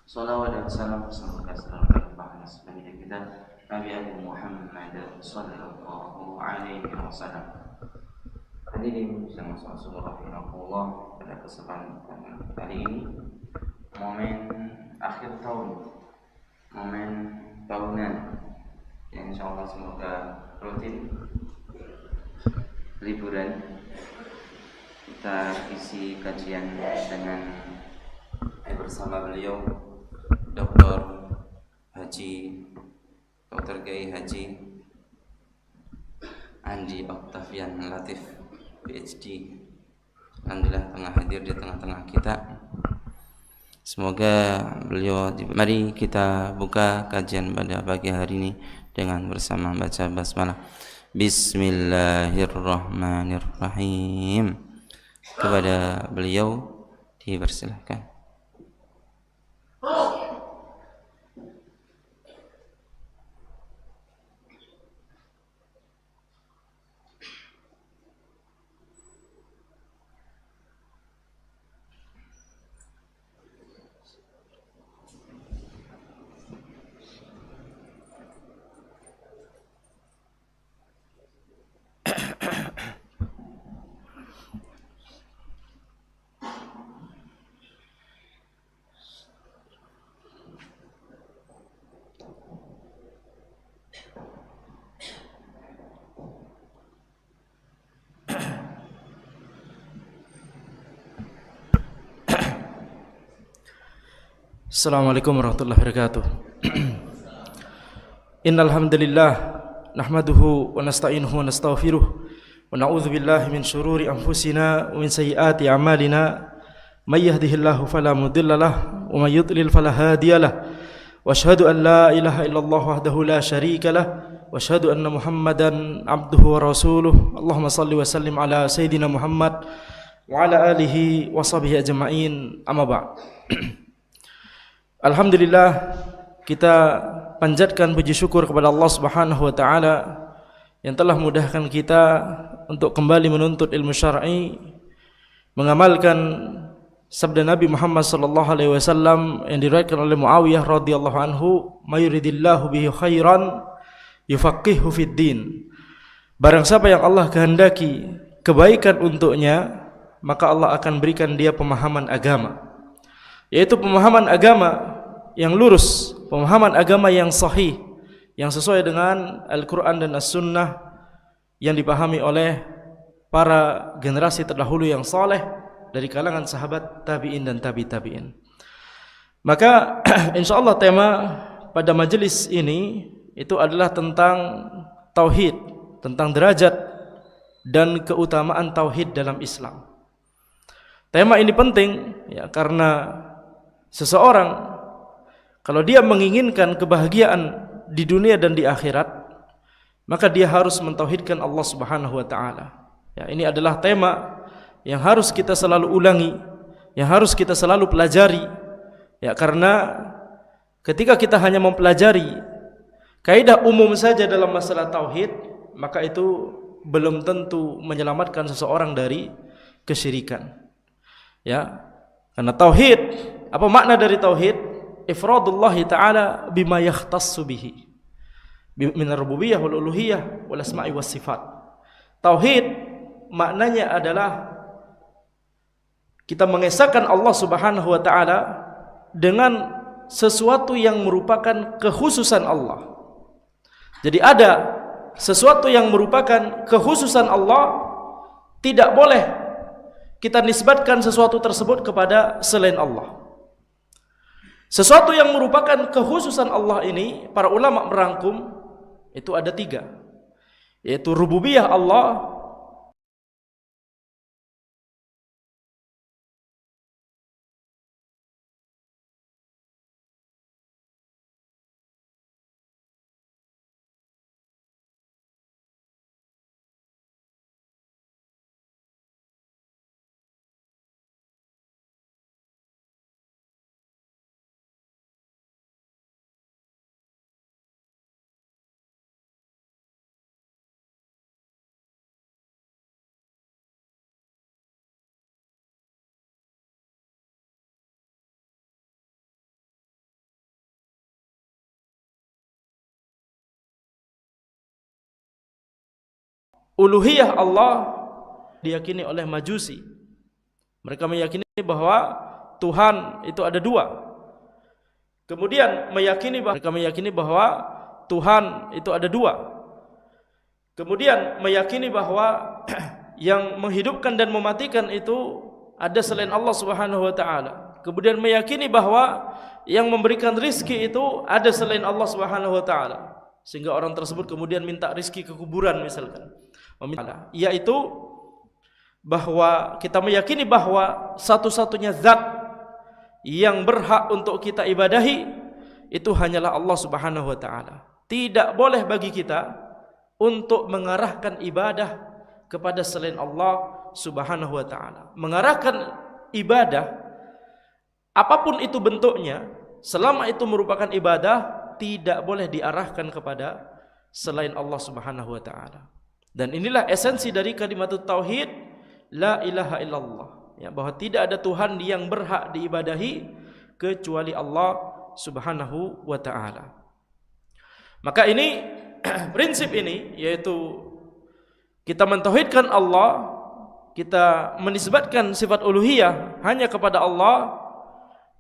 Salawat dan salam semoga selalu terlimpahkan sebagai kita Nabi Agung Muhammad sallallahu alaihi wasallam. Hadirin yang semua rahimahullah, pada kesempatan kali ini momen akhir tahun, momen tahunan yang insyaallah semoga rutin liburan kita isi kajian dengan bersama beliau Dr. Kiai Haji Andi Oktavian Latif PhD. Alhamdulillah tengah hadir di tengah-tengah kita. Semoga beliau. Mari kita buka kajian pada pagi hari ini dengan bersama baca basmalah. Bismillahirrahmanirrahim. Kepada beliau dipersilahkan. Assalamualaikum warahmatullahi wabarakatuh. Innal hamdalillah nahmaduhu wa nasta'inuhu wa nastaghfiruh wa na'udzu billahi min shururi anfusina wa min sayyiati a'malina. May yahdihillahu fala mudhillalah wa may yudlil fala hadiyalah. Wa asyhadu an la ilaha illallah wahdahu la syarikalah wa asyhadu anna Muhammadan abduhu wa rasuluh. Allahumma shalli wa sallim ala sayidina Muhammad wa ala alihi wa sahbihi ajma'in. Amma ba'd. Alhamdulillah, kita panjatkan puji syukur kepada Allah Subhanahu wa taala yang telah mudahkan kita untuk kembali menuntut ilmu syar'i, mengamalkan sabda Nabi Muhammad sallallahu alaihi wasallam yang diriwayatkan oleh Muawiyah radhiyallahu anhu, "Mayuridillahu bihi khairan yufaqihuhu fid din." Barang siapa yang Allah kehendaki kebaikan untuknya, maka Allah akan berikan dia pemahaman agama, yaitu pemahaman agama yang lurus, pemahaman agama yang sahih, yang sesuai dengan Al-Quran dan As-Sunnah yang dipahami oleh para generasi terdahulu yang saleh dari kalangan sahabat tabi'in dan tabi'in. Maka insyaallah tema pada majelis ini itu adalah tentang tauhid, tentang derajat dan keutamaan tauhid dalam Islam. Tema ini penting ya, karena seseorang kalau dia menginginkan kebahagiaan di dunia dan di akhirat, maka dia harus mentauhidkan Allah Subhanahu wa taala. Ya, ini adalah tema yang harus kita selalu ulangi, yang harus kita selalu pelajari. Ya, karena ketika kita hanya mempelajari kaidah umum saja dalam masalah tauhid, maka itu belum tentu menyelamatkan seseorang dari kesyirikan. Ya, karena tauhid, apa makna dari tauhid? Ifradullah ta'ala bima yakhtassu bihi min ar-rububiyyah wal uluhiyyah wal asma'i was sifat. Tauhid maknanya adalah kita mengesahkan Allah Subhanahu wa taala dengan sesuatu yang merupakan kekhususan Allah. Jadi ada sesuatu yang merupakan kekhususan Allah, tidak boleh kita nisbatkan sesuatu tersebut kepada selain Allah. Sesuatu yang merupakan kekhususan Allah ini, para ulama merangkum itu ada 3, yaitu rububiyah Allah, uluhiyah Allah diyakini oleh Majusi. Mereka meyakini bahwa Tuhan itu ada dua. Kemudian mereka meyakini bahwa Tuhan itu ada dua. Kemudian meyakini bahwa yang menghidupkan dan mematikan itu ada selain Allah Subhanahu wa taala. Kemudian meyakini bahwa yang memberikan rizki itu ada selain Allah Subhanahu wa taala. Sehingga orang tersebut kemudian minta rizki ke kuburan misalkan. Yaitu bahwa kita meyakini bahwa satu-satunya zat yang berhak untuk kita ibadahi itu hanyalah Allah Subhanahu wa taala. Tidak boleh bagi kita untuk mengarahkan ibadah kepada selain Allah Subhanahu wa taala. Mengarahkan ibadah apapun itu bentuknya, selama itu merupakan ibadah, tidak boleh diarahkan kepada selain Allah Subhanahu wa taala. Dan inilah esensi dari kalimat tauhid la ilaha illallah, ya, bahwa tidak ada Tuhan yang berhak diibadahi kecuali Allah Subhanahu wa taala. Maka ini prinsip ini, yaitu kita mentauhidkan Allah, kita menisbatkan sifat uluhiyah hanya kepada Allah.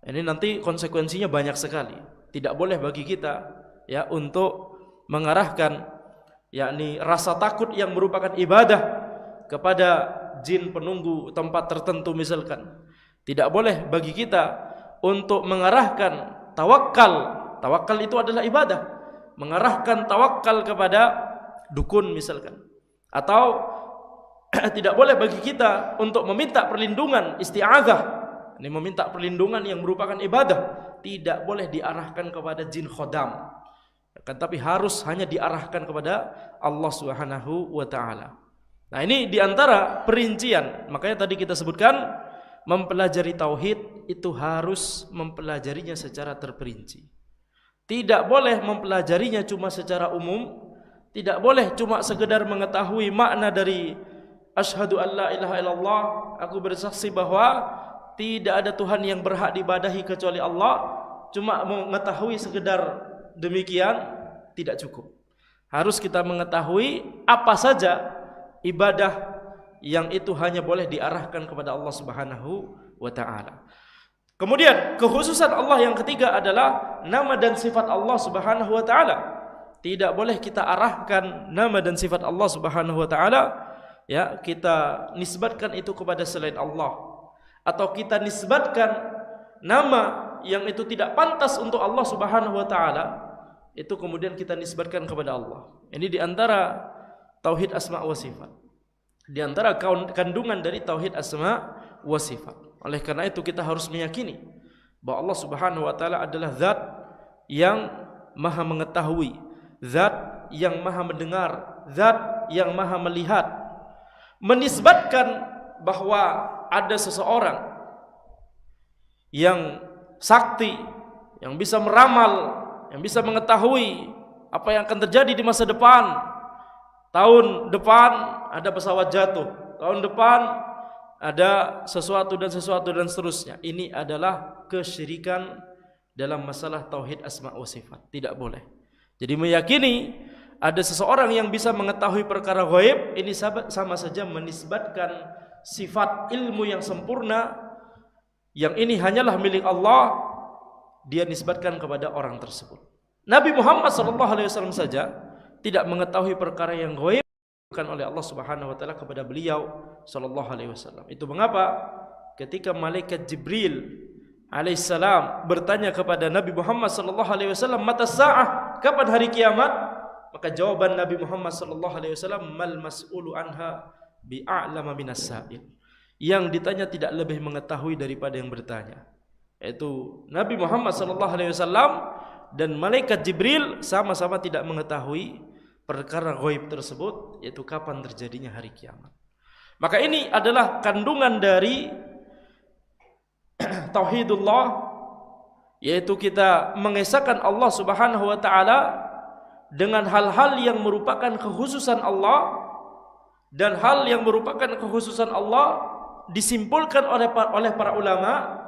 Ini nanti konsekuensinya banyak sekali. Tidak boleh bagi kita, ya, untuk mengarahkan yakni rasa takut yang merupakan ibadah kepada jin penunggu tempat tertentu misalkan. Tidak boleh bagi kita untuk mengarahkan tawakal. Tawakal itu adalah ibadah. Mengarahkan tawakal kepada dukun misalkan. Atau tidak boleh bagi kita untuk meminta perlindungan, isti'adzah. Ini meminta perlindungan yang merupakan ibadah, tidak boleh diarahkan kepada jin khodam. Tapi harus hanya diarahkan kepada Allah Subhanahu wa taala. Nah, ini diantara perincian. Makanya tadi kita sebutkan mempelajari tauhid itu harus mempelajarinya secara terperinci. Tidak boleh mempelajarinya cuma secara umum. Tidak boleh cuma sekedar mengetahui makna dari asyhadu an la ilaha illallah, aku bersaksi bahwa tidak ada Tuhan yang berhak diibadahi kecuali Allah. Cuma mengetahui sekedar demikian tidak cukup. Harus kita mengetahui apa saja ibadah yang itu hanya boleh diarahkan kepada Allah Subhanahu wa taala. Kemudian kekhususan Allah yang ketiga adalah nama dan sifat Allah Subhanahu wa taala. Tidak boleh kita arahkan nama dan sifat Allah Subhanahu wa taala, ya, kita nisbatkan itu kepada selain Allah, atau kita nisbatkan nama yang itu tidak pantas untuk Allah Subhanahu wa taala, itu kemudian kita nisbatkan kepada Allah. Ini di antara tauhid asma wa sifat. Di antara kandungan dari tauhid asma wa sifat. Oleh karena itu kita harus meyakini bahwa Allah Subhanahu wa taala adalah zat yang maha mengetahui, zat yang maha mendengar, zat yang maha melihat. Menisbatkan bahwa ada seseorang yang sakti, yang bisa meramal, yang bisa mengetahui apa yang akan terjadi di masa depan. Tahun depan ada pesawat jatuh, tahun depan ada sesuatu dan seterusnya. Ini adalah kesyirikan dalam masalah tauhid asma wa sifat. Tidak boleh. Jadi meyakini ada seseorang yang bisa mengetahui perkara ghaib, ini sama saja menisbatkan sifat ilmu yang sempurna yang ini hanyalah milik Allah, dia nisbatkan kepada orang tersebut. Nabi Muhammad SAW saja tidak mengetahui perkara yang ghaib bukan oleh Allah Subhanahu wa taala kepada beliau sallallahu alaihi wasallam. Itu mengapa ketika malaikat Jibril alaihissalam bertanya kepada Nabi Muhammad sallallahu alaihi wasallam, "Mata sa'ah?" Kapan hari kiamat? Maka jawaban Nabi Muhammad sallallahu alaihi wasallam, "Mal mas'ulu anha bi'a'lama minas sa'il." Yang ditanya tidak lebih mengetahui daripada yang bertanya. Yaitu Nabi Muhammad sallallahu alaihi wasallam dan malaikat Jibril sama-sama tidak mengetahui perkara ghaib tersebut, yaitu kapan terjadinya hari kiamat. Maka ini adalah kandungan dari tauhidullah, yaitu kita mengesahkan Allah Subhanahu wa taala dengan hal-hal yang merupakan kekhususan Allah, dan hal yang merupakan kekhususan Allah disimpulkan oleh para ulama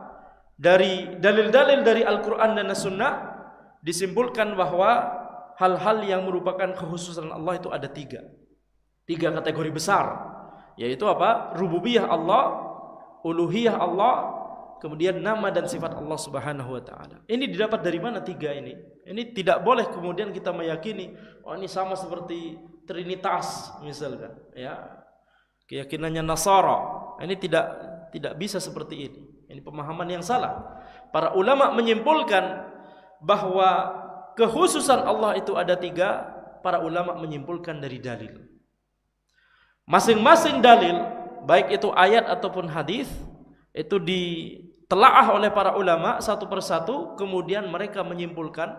dari dalil-dalil dari Al-Quran dan As-Sunnah. Disimpulkan bahwa hal-hal yang merupakan kekhususan Allah itu ada 3. Tiga kategori besar, yaitu apa? Rububiyah Allah, uluhiyah Allah, kemudian nama dan sifat Allah Subhanahu wa taala. Ini didapat dari mana tiga ini? Ini tidak boleh kemudian kita meyakini oh ini sama seperti Trinitas misalkan, ya. Keyakinannya Nasara. Ini tidak bisa seperti ini. Ini pemahaman yang salah. Para ulama menyimpulkan bahwa kekhususan Allah itu ada tiga. Para ulama menyimpulkan dari dalil. Masing-masing dalil, baik itu ayat ataupun hadis, itu ditelaah oleh para ulama satu persatu, kemudian mereka menyimpulkan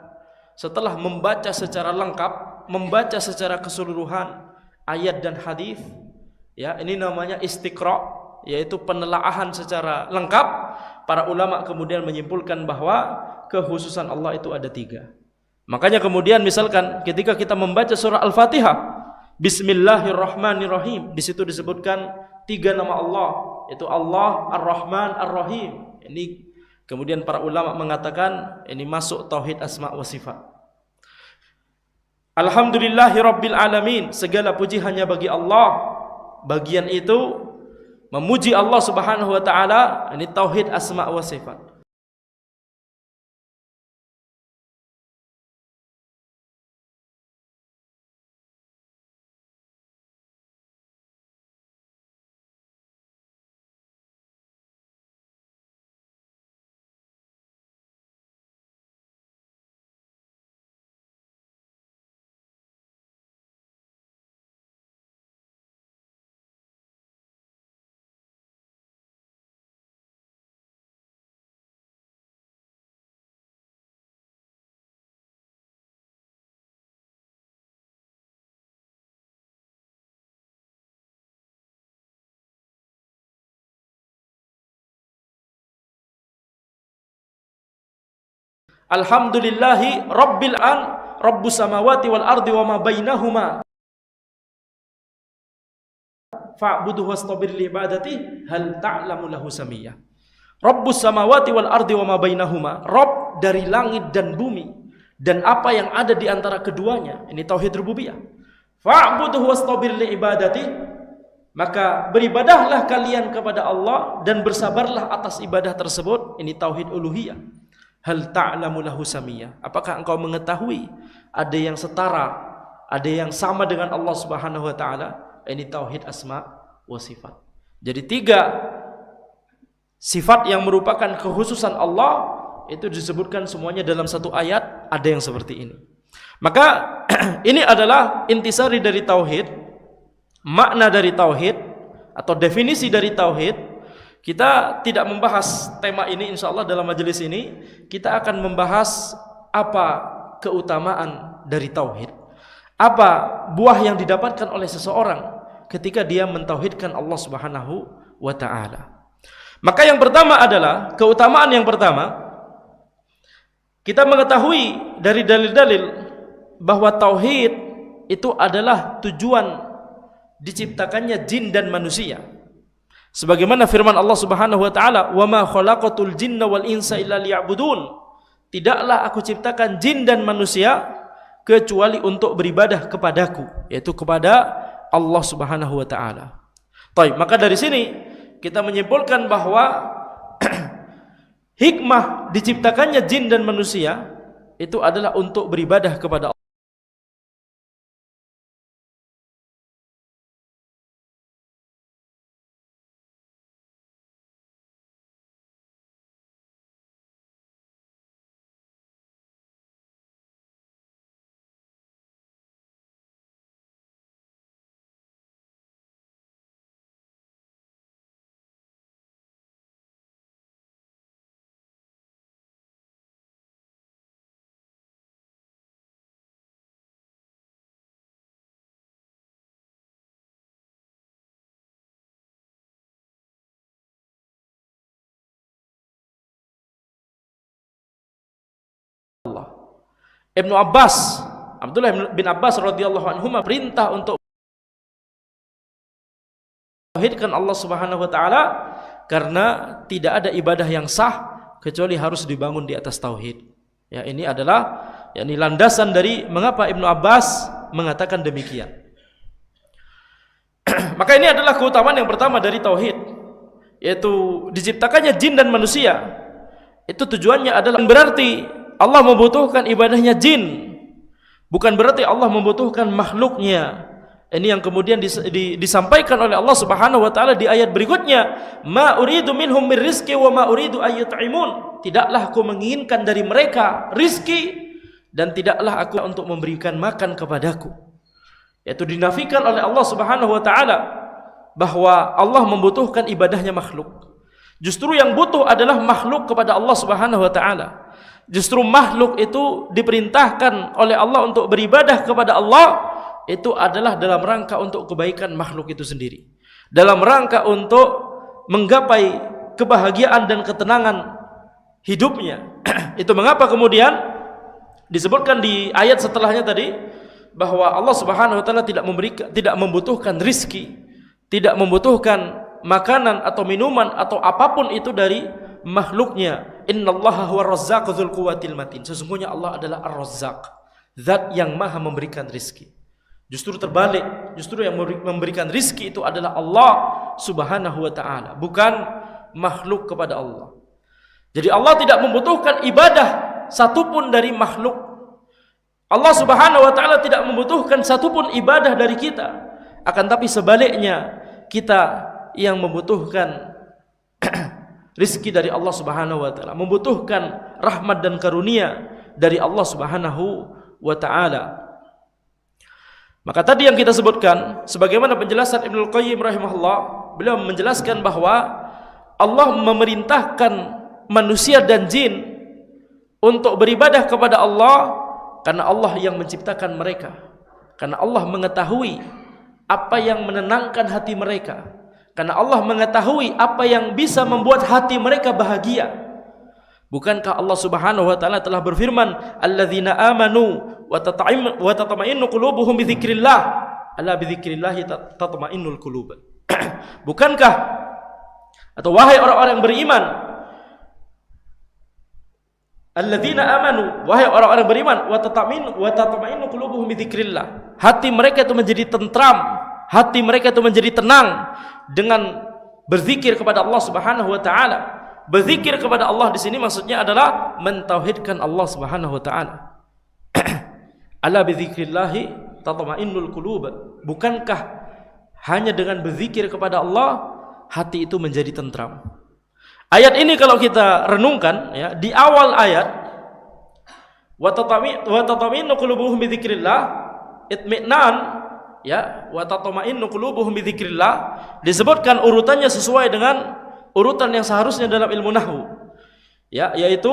setelah membaca secara lengkap, membaca secara keseluruhan ayat dan hadis, ya, ini namanya istiqra, yaitu penelaahan secara lengkap. Para ulama kemudian menyimpulkan bahwa kekhususan Allah itu ada tiga. Makanya kemudian misalkan ketika kita membaca surah Al-Fatihah, Bismillahirrahmanirrahim, di situ disebutkan tiga nama Allah, yaitu Allah, Ar-Rahman, Ar-Rahim. Ini kemudian para ulama mengatakan ini masuk tauhid asma wa sifat. Alhamdulillahirabbil alamin, segala puji hanya bagi Allah. Bagian itu memuji Allah Subhanahu wa taala, ini tauhid asma wa sifat. Alhamdulillahi rabbil rabbus samawati wal ardi wa ma bainahuma fa'buduhu wastabir li ibadati hal ta'lamu lahu samiyah. Rabbus samawati wal ardi wa ma bainahuma, Rabb dari langit dan bumi dan apa yang ada di antara keduanya. Ini tauhid rububiyah. Fa'buduhu wastabir li ibadati, maka beribadahlah kalian kepada Allah dan bersabarlah atas ibadah tersebut. Ini tauhid uluhiyah. Hal ta'lamu lahu samiyah, apakah engkau mengetahui ada yang setara, ada yang sama dengan Allah Subhanahu wa taala? Ini tauhid asma wa sifat. Jadi tiga sifat yang merupakan kekhususan Allah itu disebutkan semuanya dalam satu ayat, ada yang seperti ini. Maka ini adalah intisari dari tauhid, makna dari tauhid atau definisi dari tauhid. Kita tidak membahas tema ini, insyaallah dalam majelis ini kita akan membahas apa keutamaan dari tauhid, apa buah yang didapatkan oleh seseorang ketika dia mentauhidkan Allah Subhanahu wa taala. Maka yang pertama adalah keutamaan yang pertama, kita mengetahui dari dalil-dalil bahwa tauhid itu adalah tujuan diciptakannya jin dan manusia. Sebagaimana firman Allah Subhanahu wa taala, "Wa ma khalaqatul jinna wal insa illa liya'budun." Tidaklah aku ciptakan jin dan manusia kecuali untuk beribadah kepadaku, yaitu kepada Allah Subhanahu wa taala. Baik, maka dari sini kita menyimpulkan bahwa hikmah diciptakannya jin dan manusia itu adalah untuk beribadah kepada Allah. Ibnu Abbas, Abdullah bin Abbas radhiyallahu anhu perintah untuk tauhidkan Allah Subhanahu wa taala karena tidak ada ibadah yang sah kecuali harus dibangun di atas tauhid. Ya, ini adalah landasan dari mengapa Ibnu Abbas mengatakan demikian. Maka ini adalah keutamaan yang pertama dari tauhid, yaitu diciptakannya jin dan manusia. Itu tujuannya adalah berarti Allah membutuhkan ibadahnya jin, bukan berarti Allah membutuhkan makhluknya. Ini yang kemudian disampaikan oleh Allah Subhanahu wa taala di ayat berikutnya, ma uridu minhum min rizqi wa ma uridu ayyut'imun. Tidaklah aku menginginkan dari mereka rizki, dan tidaklah aku untuk memberikan makan kepadaku. Yaitu dinafikan oleh Allah Subhanahu wa taala bahwa Allah membutuhkan ibadahnya makhluk. Justru yang butuh adalah makhluk kepada Allah Subhanahu wa taala. Justru makhluk itu diperintahkan oleh Allah untuk beribadah kepada Allah, itu adalah dalam rangka untuk kebaikan makhluk itu sendiri, dalam rangka untuk menggapai kebahagiaan dan ketenangan hidupnya. Itu mengapa kemudian disebutkan di ayat setelahnya tadi bahwa Allah Subhanahu wa taala tidak membutuhkan rizki, tidak membutuhkan makanan atau minuman atau apapun itu dari makhluknya. Innallaha huwar razzaqu dzul quwwatil matin. Sesungguhnya Allah adalah Ar-Razzaq, zat yang maha memberikan rizki. Justru terbalik, justru yang memberikan rizki itu adalah Allah Subhanahu wa ta'ala, bukan makhluk kepada Allah. Jadi Allah tidak membutuhkan ibadah satupun dari makhluk. Allah Subhanahu wa ta'ala tidak membutuhkan satupun ibadah dari kita. Akan tapi sebaliknya, kita yang membutuhkan rizki dari Allah Subhanahu wa ta'ala, membutuhkan rahmat dan karunia dari Allah Subhanahu wa ta'ala. Maka tadi yang kita sebutkan, sebagaimana penjelasan Ibnul Qayyim rahimahullah, beliau menjelaskan bahwa Allah memerintahkan manusia dan jin untuk beribadah kepada Allah karena Allah yang menciptakan mereka, karena Allah mengetahui apa yang menenangkan hati mereka, karena Allah mengetahui apa yang bisa membuat hati mereka bahagia. Bukankah Allah Subhanahu wa taala telah berfirman, alladzina amanu wa tatma'innu qulubuhum bi dzikrillah, ala bi dzikrillah tatma'innul qulub. Bukankah, atau wahai orang-orang yang beriman, alladzina amanu, wahai orang-orang beriman, wa tatma'innu qulubuhum bi dzikrillah, hati mereka itu menjadi tentram, hati mereka itu menjadi tenang dengan berzikir kepada Allah Subhanahu wa taala. Berzikir kepada Allah di sini maksudnya adalah mentauhidkan Allah Subhanahu wa taala. Ala bi dzikrillah tatma'innul qulub. Bukankah hanya dengan berzikir kepada Allah hati itu menjadi tentram? Ayat ini kalau kita renungkan ya, di awal ayat wa tatma'innu qulubuhum bi dzikrillah, itmi'nan ya, wa tatma'innu qulubuhum bi dzikrillah, disebutkan urutannya sesuai dengan urutan yang seharusnya dalam ilmu nahwu, ya, yaitu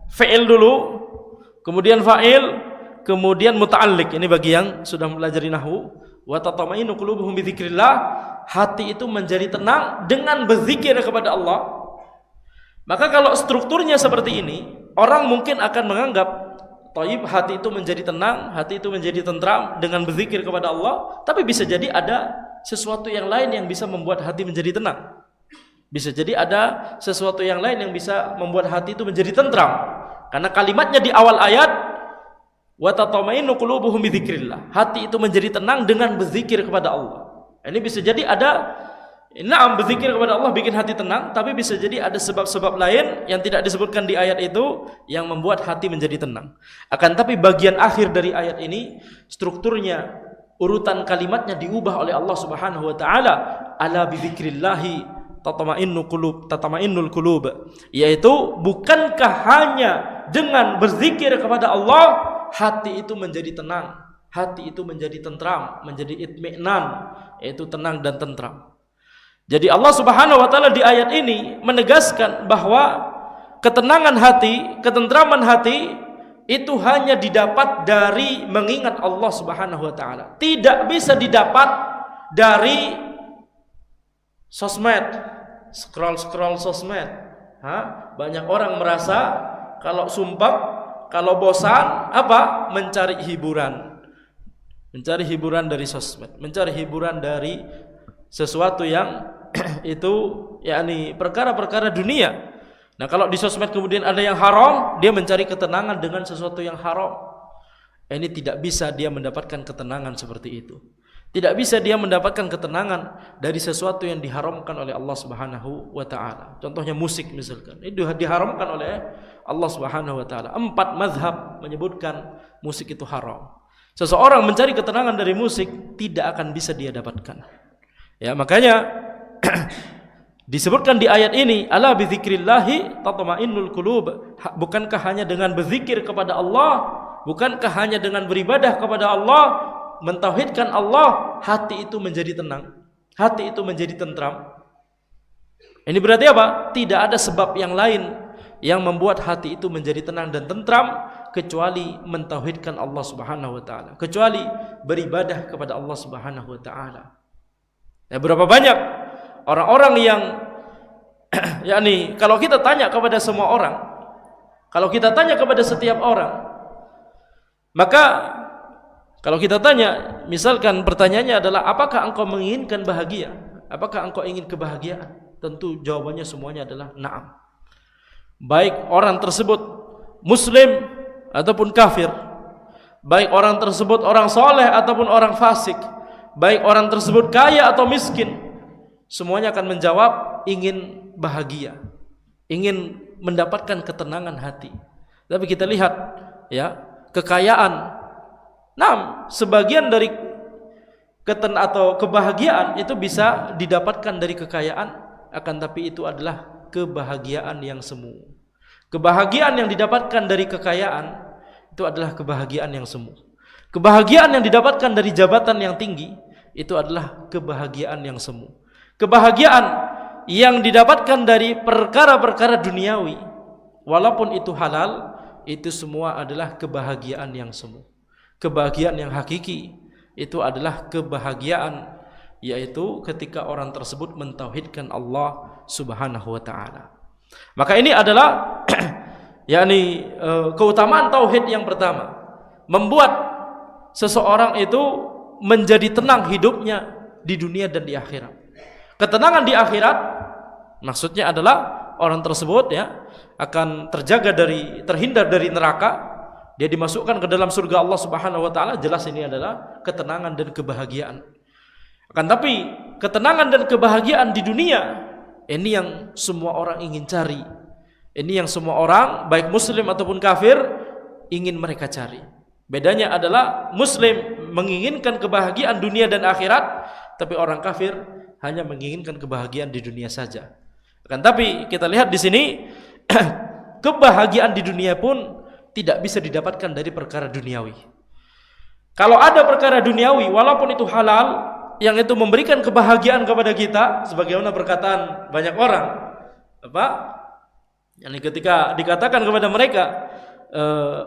fi'il dulu, kemudian fa'il, kemudian muta'alliq. Ini bagi yang sudah mempelajari nahwu. Wa tatma'innu qulubuhum bi dzikrillah, hati itu menjadi tenang dengan berzikir kepada Allah. Maka kalau strukturnya seperti ini, orang mungkin akan menganggap thayyib, hati itu menjadi tenang, hati itu menjadi tentram dengan berzikir kepada Allah, tapi bisa jadi ada sesuatu yang lain yang bisa membuat hati menjadi tenang. Bisa jadi ada sesuatu yang lain yang bisa membuat hati itu menjadi tentram. Karena kalimatnya di awal ayat, wa tatma'innu qulubuhum bi dzikrillah, hati itu menjadi tenang dengan berzikir kepada Allah. Ini bisa jadi ada, berzikir kepada Allah bikin hati tenang, tapi bisa jadi ada sebab-sebab lain yang tidak disebutkan di ayat itu yang membuat hati menjadi tenang. Akan tapi bagian akhir dari ayat ini, strukturnya, urutan kalimatnya diubah oleh Allah Subhanahu wa taala, ala bi dzikrillah tatma'innul qulub, yaitu bukankah hanya dengan berzikir kepada Allah hati itu menjadi tenang, hati itu menjadi tentram, menjadi itmi'nan, yaitu tenang dan tentram. Jadi Allah Subhanahu wa taala di ayat ini menegaskan bahwa ketenangan hati, ketentraman hati itu hanya didapat dari mengingat Allah Subhanahu wa taala. Tidak bisa didapat dari sosmed, scroll sosmed. Banyak orang merasa kalau sumpah, kalau bosan, apa? Mencari hiburan. Mencari hiburan dari sosmed, mencari hiburan dari sesuatu yang itu yakni perkara-perkara dunia. Nah, kalau di sosmed kemudian ada yang haram, dia mencari ketenangan dengan sesuatu yang haram. Ini tidak bisa dia mendapatkan ketenangan seperti itu. Tidak bisa dia mendapatkan ketenangan dari sesuatu yang diharamkan oleh Allah Subhanahu wa taala. Contohnya musik misalkan. Itu diharamkan oleh Allah Subhanahu wa taala. 4 mazhab menyebutkan musik itu haram. Seseorang mencari ketenangan dari musik tidak akan bisa dia dapatkan. Ya, makanya disebutkan di ayat ini, ala bizikrillahi tatma'innul qulub. Bukankah hanya dengan berzikir kepada Allah, bukankah hanya dengan beribadah kepada Allah, mentauhidkan Allah, hati itu menjadi tenang, hati itu menjadi tentram. Ini berarti apa? Tidak ada sebab yang lain yang membuat hati itu menjadi tenang dan tentram kecuali mentauhidkan Allah Subhanahu wa taala, kecuali beribadah kepada Allah Subhanahu wa taala. Ya, berapa banyak orang-orang yang yakni kalau kita tanya kepada semua orang, kalau kita tanya kepada setiap orang, maka kalau kita tanya, misalkan pertanyaannya adalah apakah engkau menginginkan bahagia? Apakah engkau ingin kebahagiaan? Tentu jawabannya semuanya adalah na'am. Baik orang tersebut muslim ataupun kafir, baik orang tersebut orang soleh ataupun orang fasik, baik orang tersebut kaya atau miskin, semuanya akan menjawab ingin bahagia, ingin mendapatkan ketenangan hati. Tapi kita lihat ya, kekayaan, nah, sebagian dari atau kebahagiaan itu bisa didapatkan dari kekayaan, akan tapi itu adalah kebahagiaan yang semu. Kebahagiaan yang didapatkan dari kekayaan itu adalah kebahagiaan yang semu. Kebahagiaan yang didapatkan dari jabatan yang tinggi itu adalah kebahagiaan yang semu. Kebahagiaan yang didapatkan dari perkara-perkara duniawi, walaupun itu halal, itu semua adalah kebahagiaan yang semu. Kebahagiaan yang hakiki itu adalah kebahagiaan yaitu ketika orang tersebut mentauhidkan Allah Subhanahu wa taala. Maka ini adalah yakni keutamaan tauhid yang pertama, membuat seseorang itu menjadi tenang hidupnya di dunia dan di akhirat. Ketenangan di akhirat maksudnya adalah orang tersebut ya akan terhindar dari neraka. Dia dimasukkan ke dalam surga Allah Subhanahu wa taala. Jelas ini adalah ketenangan dan kebahagiaan. Akan tapi ketenangan dan kebahagiaan di dunia ini yang semua orang ingin cari. Ini yang semua orang baik muslim ataupun kafir ingin mereka cari. Bedanya adalah muslim menginginkan kebahagiaan dunia dan akhirat, tapi orang kafir hanya menginginkan kebahagiaan di dunia saja. Akan tapi kita lihat di sini kebahagiaan di dunia pun tidak bisa didapatkan dari perkara duniawi. Kalau ada perkara duniawi walaupun itu halal yang itu memberikan kebahagiaan kepada kita, sebagaimana perkataan banyak orang, yang ketika dikatakan kepada mereka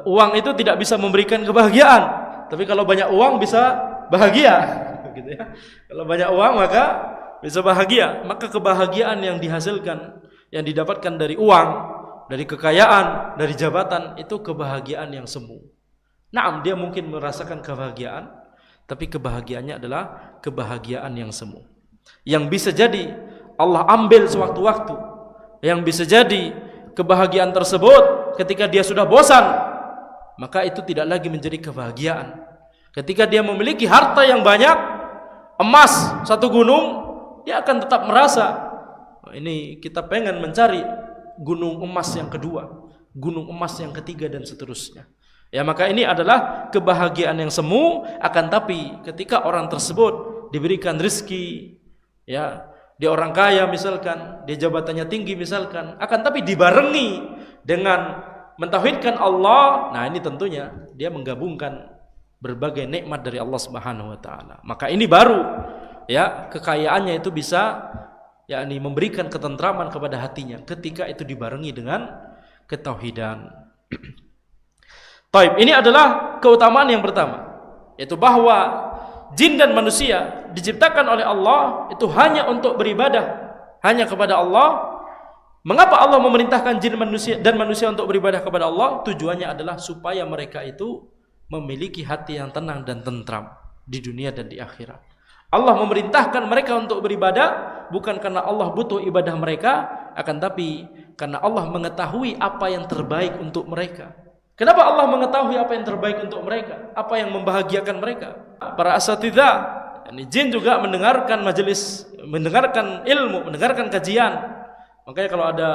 uang itu tidak bisa memberikan kebahagiaan, tapi kalau banyak uang bisa bahagia, gitu ya. Kalau banyak uang maka bisa bahagia. Maka kebahagiaan yang dihasilkan, yang didapatkan dari uang, dari kekayaan, dari jabatan, itu kebahagiaan yang semu. Naam, dia mungkin merasakan kebahagiaan, tapi kebahagiaannya adalah kebahagiaan yang semu, yang bisa jadi Allah ambil sewaktu-waktu, yang bisa jadi kebahagiaan tersebut ketika dia sudah bosan, maka itu tidak lagi menjadi kebahagiaan. Ketika dia memiliki harta yang banyak, emas satu gunung, dia akan tetap merasa ini kita pengen mencari gunung emas yang kedua, gunung emas yang ketiga, dan seterusnya. Ya, maka ini adalah kebahagiaan yang semu. Akan tapi ketika orang tersebut diberikan rezeki, ya, dia orang kaya misalkan, dia jabatannya tinggi misalkan, akan tapi dibarengi dengan mentauhidkan Allah, nah ini tentunya dia menggabungkan berbagai nikmat dari Allah Subhanahu wa taala. Maka ini baru ya kekayaannya itu bisa yakni memberikan ketentraman kepada hatinya ketika itu dibarengi dengan ketauhidan. Taib, ini adalah keutamaan yang pertama, yaitu bahwa jin dan manusia diciptakan oleh Allah itu hanya untuk beribadah hanya kepada Allah. Mengapa Allah memerintahkan jin dan manusia untuk beribadah kepada Allah? Tujuannya adalah supaya mereka itu memiliki hati yang tenang dan tentram di dunia dan di akhirat. Allah memerintahkan mereka untuk beribadah bukan karena Allah butuh ibadah mereka, akan tapi karena Allah mengetahui apa yang terbaik untuk mereka. Kenapa Allah mengetahui apa yang terbaik untuk mereka? Apa yang membahagiakan mereka? Para asatidzah Ini jin juga mendengarkan majelis, mendengarkan ilmu, mendengarkan kajian. Makanya kalau ada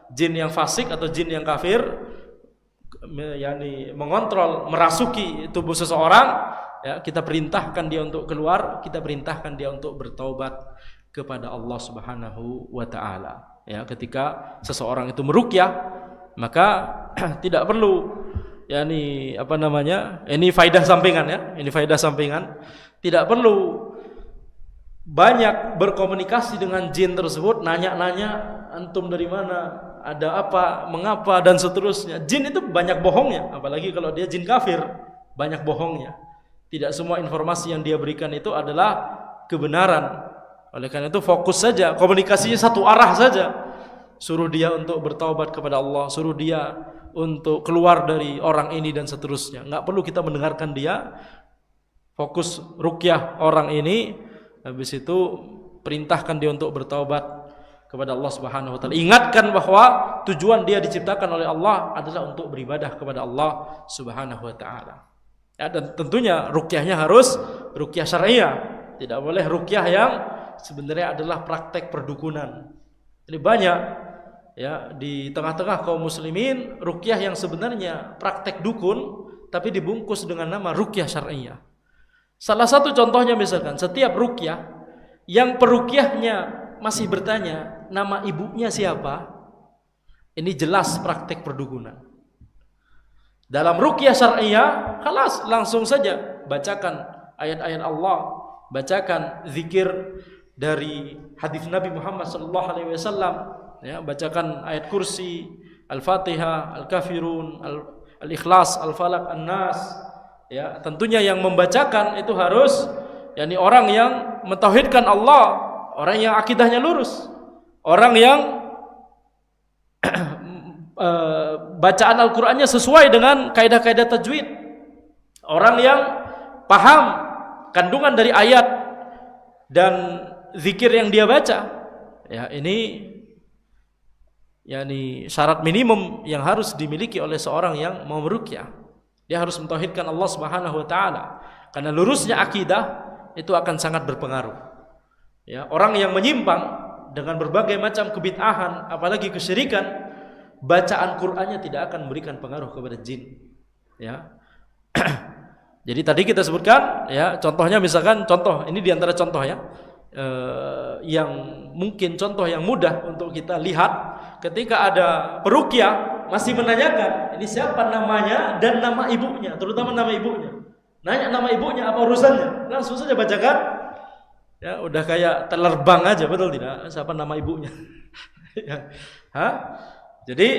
jin yang fasik atau jin yang kafir, yakni mengontrol, merasuki tubuh seseorang, ya, kita perintahkan dia untuk keluar, kita perintahkan dia untuk bertaubat kepada Allah Subhanahu wa taala. Ya, ketika seseorang itu meruqyah, maka tidak perlu yakni apa namanya? Ini faedah sampingan ya. Ini faedah sampingan. Tidak perlu banyak berkomunikasi dengan jin tersebut, nanya-nanya antum dari mana, ada apa, mengapa dan seterusnya. Jin itu banyak bohongnya, apalagi kalau dia jin kafir, banyak bohongnya. Tidak semua informasi yang dia berikan itu adalah kebenaran. Oleh karena itu fokus saja, komunikasinya satu arah saja. Suruh dia untuk bertaubat kepada Allah, suruh dia untuk keluar dari orang ini dan seterusnya. Enggak perlu kita mendengarkan dia. Fokus ruqyah orang ini, habis itu perintahkan dia untuk bertaubat kepada Allah Subhanahu wa taala. Ingatkan bahwa tujuan dia diciptakan oleh Allah adalah untuk beribadah kepada Allah Subhanahu wa taala. Ya, dan tentunya ruqyahnya harus ruqyah syariah. Tidak boleh ruqyah yang sebenarnya adalah praktek perdukunan. Ini banyak ya di tengah-tengah kaum muslimin ruqyah yang sebenarnya praktek dukun tapi dibungkus dengan nama ruqyah syariah. Salah satu contohnya misalkan setiap ruqyah yang peruqyahnya masih bertanya nama ibunya siapa, ini jelas praktek perdukunan. Dalam ruqyah syariah, khalas langsung saja bacakan ayat-ayat Allah, bacakan zikir dari hadis Nabi Muhammad sallallahu alaihi wasallam, ya, bacakan ayat kursi, Al-Fatihah, Al-Kafirun, Al-Ikhlas, Al-Falaq, An-Nas. Ya, tentunya yang membacakan itu harus yakni orang yang mentauhidkan Allah, orang yang akidahnya lurus, orang yang bacaan Al-Qur'annya sesuai dengan kaidah-kaidah tajwid, orang yang paham kandungan dari ayat dan zikir yang dia baca. Ya, ini yakni syarat minimum yang harus dimiliki oleh seorang yang mau meruqyah. Dia harus mentauhidkan Allah Subhanahu wa taala. Karena lurusnya akidah itu akan sangat berpengaruh. Ya, orang yang menyimpang dengan berbagai macam kebid'ahan, apalagi kesyirikan, bacaan Qur'annya tidak akan memberikan pengaruh kepada jin. Ya. Jadi tadi kita sebutkan ya, contohnya misalkan contoh, ini diantara contoh ya. Yang mungkin contoh yang mudah untuk kita lihat ketika ada peruqyah masih menanyakan ini siapa namanya dan nama ibunya, terutama nama ibunya. Nanya nama ibunya apa urusannya, langsung saja bacakan. Ya, udah kayak terbang aja, betul tidak? Siapa nama ibunya? Ya. Jadi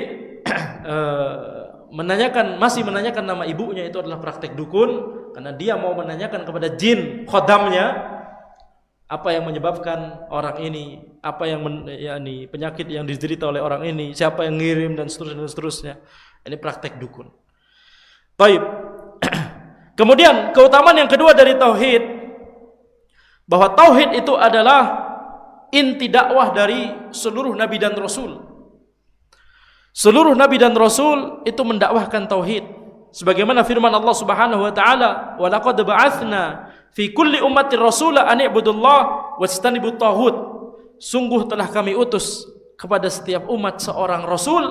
masih menanyakan nama ibunya itu adalah praktek dukun, karena dia mau menanyakan kepada jin khodamnya apa yang menyebabkan orang ini, apa yang yakni penyakit yang diderita oleh orang ini, siapa yang ngirim dan seterusnya. Ini praktek dukun. Baik. Kemudian keutamaan yang kedua dari tauhid, bahwa tauhid itu adalah inti dakwah dari seluruh nabi dan rasul. Seluruh nabi dan rasul itu mendakwahkan tauhid. Sebagaimana firman Allah Subhanahu wa taala, "Wa laqad ba'atsna fi kulli ummatin rasula an i'budullah wajtanibut taghut." Sungguh telah kami utus kepada setiap umat seorang rasul.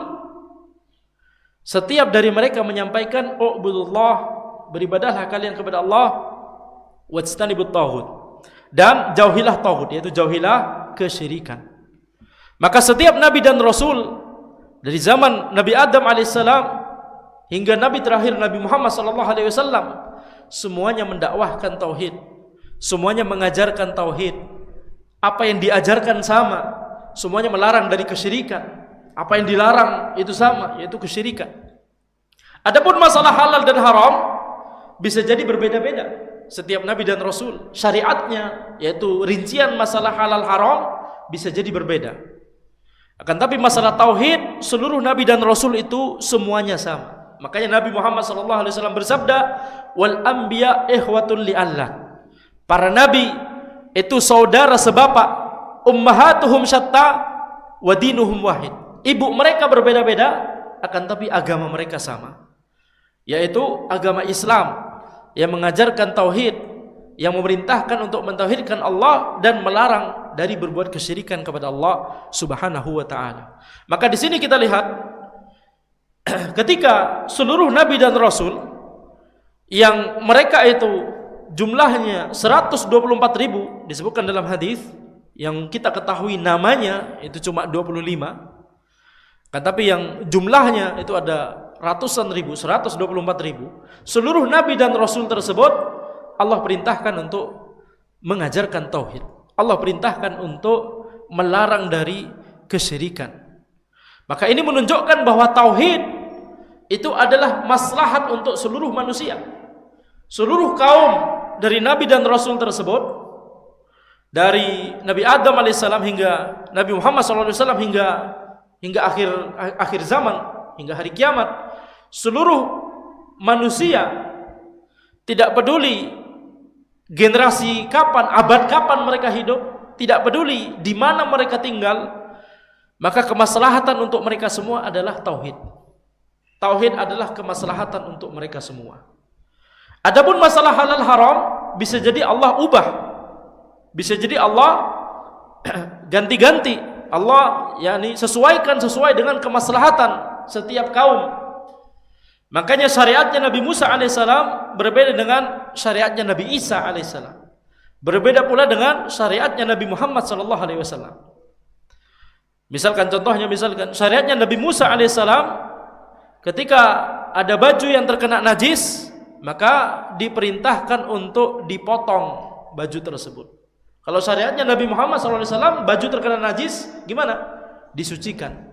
Setiap dari mereka menyampaikan, "U'budullah," beribadahlah kalian kepada Allah, wajtanibut taghut, dan jauhilah taghut, yaitu jauhilah kesyirikan. Maka setiap nabi dan rasul dari zaman Nabi Adam alaihissalam hingga nabi terakhir Nabi Muhammad sallallahu alaihi wasallam, semuanya mendakwahkan tauhid, semuanya mengajarkan tauhid. Apa yang diajarkan sama, semuanya melarang dari kesyirikan. Apa yang dilarang itu sama, yaitu kesyirikan. Adapun masalah halal dan haram bisa jadi berbeda-beda setiap nabi dan rasul. Syariatnya, yaitu rincian masalah halal haram, bisa jadi berbeda. Akan tapi masalah tauhid, seluruh nabi dan rasul itu semuanya sama. Makanya Nabi Muhammad SAW bersabda, "Wal anbiya ikhwatun li Allah." Para nabi itu saudara sebapak, ummahatuhum syatta wa dinuhum wahid. Ibu mereka berbeda-beda, akan tapi agama mereka sama, yaitu agama Islam yang mengajarkan tauhid, yang memerintahkan untuk mentauhidkan Allah dan melarang dari berbuat kesyirikan kepada Allah Subhanahu wa taala. Maka di sini kita lihat ketika seluruh nabi dan rasul yang mereka itu jumlahnya 124.000 disebutkan dalam hadis, yang kita ketahui namanya itu cuma 25, tetapi yang jumlahnya itu ada ratusan ribu, 124.000. Seluruh nabi dan rasul tersebut Allah perintahkan untuk mengajarkan tauhid. Allah perintahkan untuk melarang dari kesyirikan. Maka ini menunjukkan bahwa tauhid itu adalah maslahat untuk seluruh manusia. Seluruh kaum dari nabi dan rasul tersebut, dari Nabi Adam alaihissalam hingga Nabi Muhammad SAW hingga akhir zaman, hingga hari kiamat, seluruh manusia, tidak peduli generasi kapan, abad kapan mereka hidup, tidak peduli di mana mereka tinggal, maka kemaslahatan untuk mereka semua adalah tauhid. Tauhid adalah kemaslahatan untuk mereka semua. Adapun masalah halal haram bisa jadi Allah ubah, bisa jadi Allah ganti-ganti, Allah yakni sesuaikan sesuai dengan kemaslahatan setiap kaum. Makanya syariatnya Nabi Musa alaihissalam berbeda dengan syariatnya Nabi Isa alaihissalam. Berbeda pula dengan syariatnya Nabi Muhammad sallallahu alaihi wasallam. Misalkan contohnya, syariatnya Nabi Musa alaihissalam, ketika ada baju yang terkena najis, maka diperintahkan untuk dipotong baju tersebut. Kalau syariatnya Nabi Muhammad sallallahu alaihi wasallam, baju terkena najis gimana? Disucikan,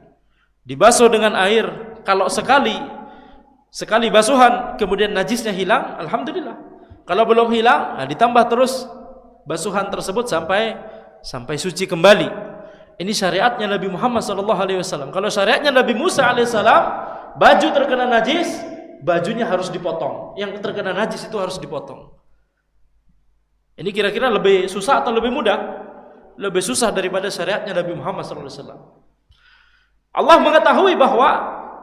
dibasuh dengan air. Kalau sekali basuhan kemudian najisnya hilang, alhamdulillah. Kalau belum hilang, ditambah terus basuhan tersebut sampai suci kembali. Ini syariatnya Nabi Muhammad SAW. Kalau syariatnya Nabi Musa alaihissalam, baju terkena najis, bajunya harus dipotong. Yang terkena najis itu harus dipotong. Ini kira-kira lebih susah atau lebih mudah? Lebih susah daripada syariatnya Nabi Muhammad SAW. Allah mengetahui bahwa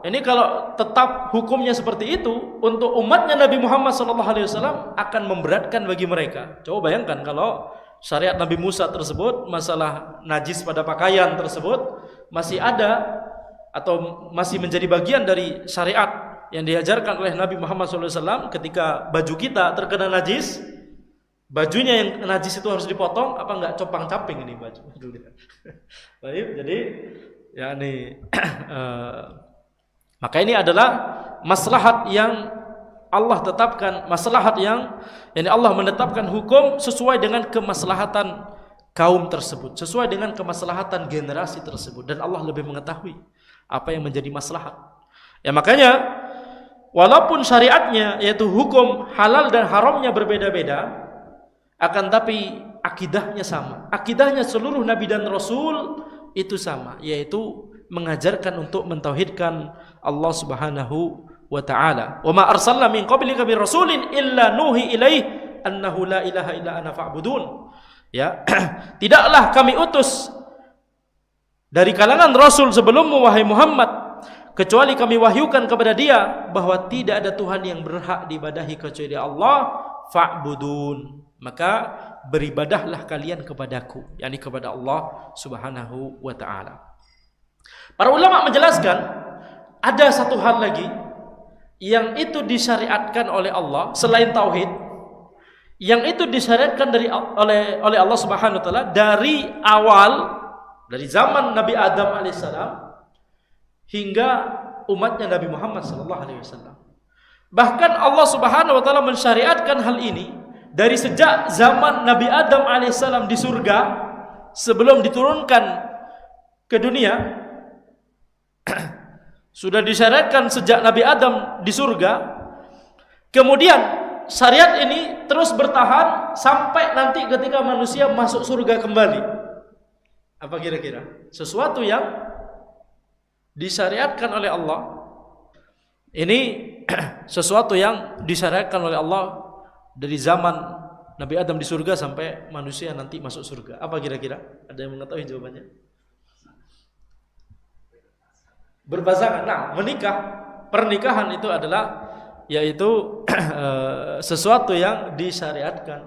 ini kalau tetap hukumnya seperti itu, untuk umatnya Nabi Muhammad SAW akan memberatkan bagi mereka. Coba bayangkan kalau syariat Nabi Musa tersebut, masalah najis pada pakaian tersebut masih ada atau masih menjadi bagian dari syariat yang diajarkan oleh Nabi Muhammad SAW. Ketika baju kita terkena najis, bajunya yang najis itu harus dipotong, apa enggak copang-caping ini baju? Baik, jadi yakni maka ini adalah maslahat yang Allah tetapkan, maslahat yang Allah menetapkan hukum sesuai dengan kemaslahatan kaum tersebut, sesuai dengan kemaslahatan generasi tersebut, dan Allah lebih mengetahui apa yang menjadi maslahat. Ya makanya walaupun syariatnya yaitu hukum halal dan haramnya berbeda-beda, akan tapi akidahnya sama. Akidahnya seluruh nabi dan rasul itu sama, yaitu mengajarkan untuk mentauhidkan Allah Subhanahu wa taala. Wa ma arsalna min qablika min rasulin illa nuhi ilaihi annahu la ilaha illa ana fa'budun. Ya, tidaklah kami utus dari kalangan rasul sebelummu wahai Muhammad, kecuali kami wahyukan kepada dia bahwa tidak ada Tuhan yang berhak diibadahi kecuali Allah, fa'budun. Maka beribadahlah kalian kepadaku, yakni kepada Allah Subhanahu wa taala. Para ulama menjelaskan ada satu hal lagi yang itu disyariatkan oleh Allah selain tauhid, yang itu disyariatkan oleh Allah Subhanahu wa taala dari awal, dari zaman Nabi Adam alaihissalam hingga umatnya Nabi Muhammad sallallahu alaihi wasallam. Bahkan Allah Subhanahu wa taala mensyariatkan hal ini dari sejak zaman Nabi Adam alaihissalam di surga sebelum diturunkan ke dunia. Sudah disyariatkan sejak Nabi Adam di surga. Kemudian syariat ini terus bertahan sampai nanti ketika manusia masuk surga kembali. Apa kira-kira? Sesuatu yang disyariatkan oleh Allah. Ini sesuatu yang disyariatkan oleh Allah dari zaman Nabi Adam di surga sampai manusia nanti masuk surga. Apa kira-kira? Ada yang mengetahui jawabannya? Berpasangan. Nah, pernikahan itu adalah yaitu sesuatu yang disyariatkan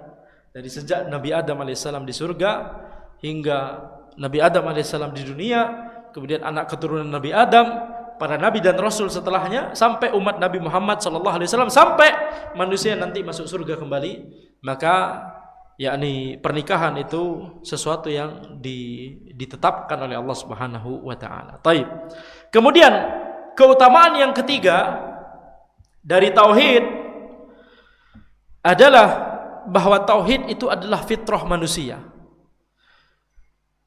Dari sejak Nabi Adam alaihissalam di surga hingga Nabi Adam alaihissalam di dunia, kemudian anak keturunan Nabi Adam, para nabi dan rasul setelahnya, sampai umat Nabi Muhammad sallallahu alaihi wasallam, sampai manusia nanti masuk surga kembali. Maka yakni pernikahan itu sesuatu yang ditetapkan oleh Allah Subhanahu wa taala. Taib. Kemudian keutamaan yang ketiga dari tauhid adalah bahwa tauhid itu adalah fitrah manusia.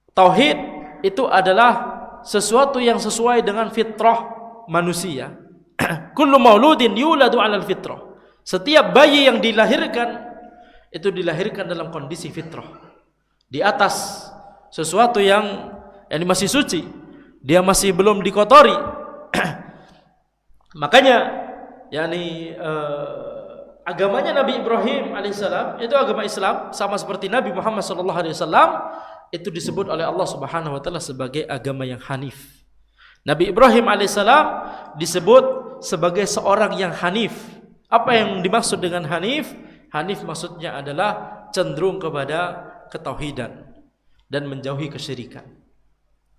Tauhid itu adalah sesuatu yang sesuai dengan fitrah manusia. Kullu mauludin yuladu 'alal fitrah. Setiap bayi yang dilahirkan itu dilahirkan dalam kondisi fitrah, di atas sesuatu yang masih suci, dia masih belum dikotori. Makanya agamanya Nabi Ibrahim alaihissalam itu agama Islam, sama seperti Nabi Muhammad sallallahu alaihi wasallam, itu disebut oleh Allah Subhanahu wa taala sebagai agama yang hanif. Nabi Ibrahim alaihissalam disebut sebagai seorang yang hanif. Apa yang dimaksud dengan hanif? Hanif maksudnya adalah cenderung kepada ketauhidan dan menjauhi kesyirikan.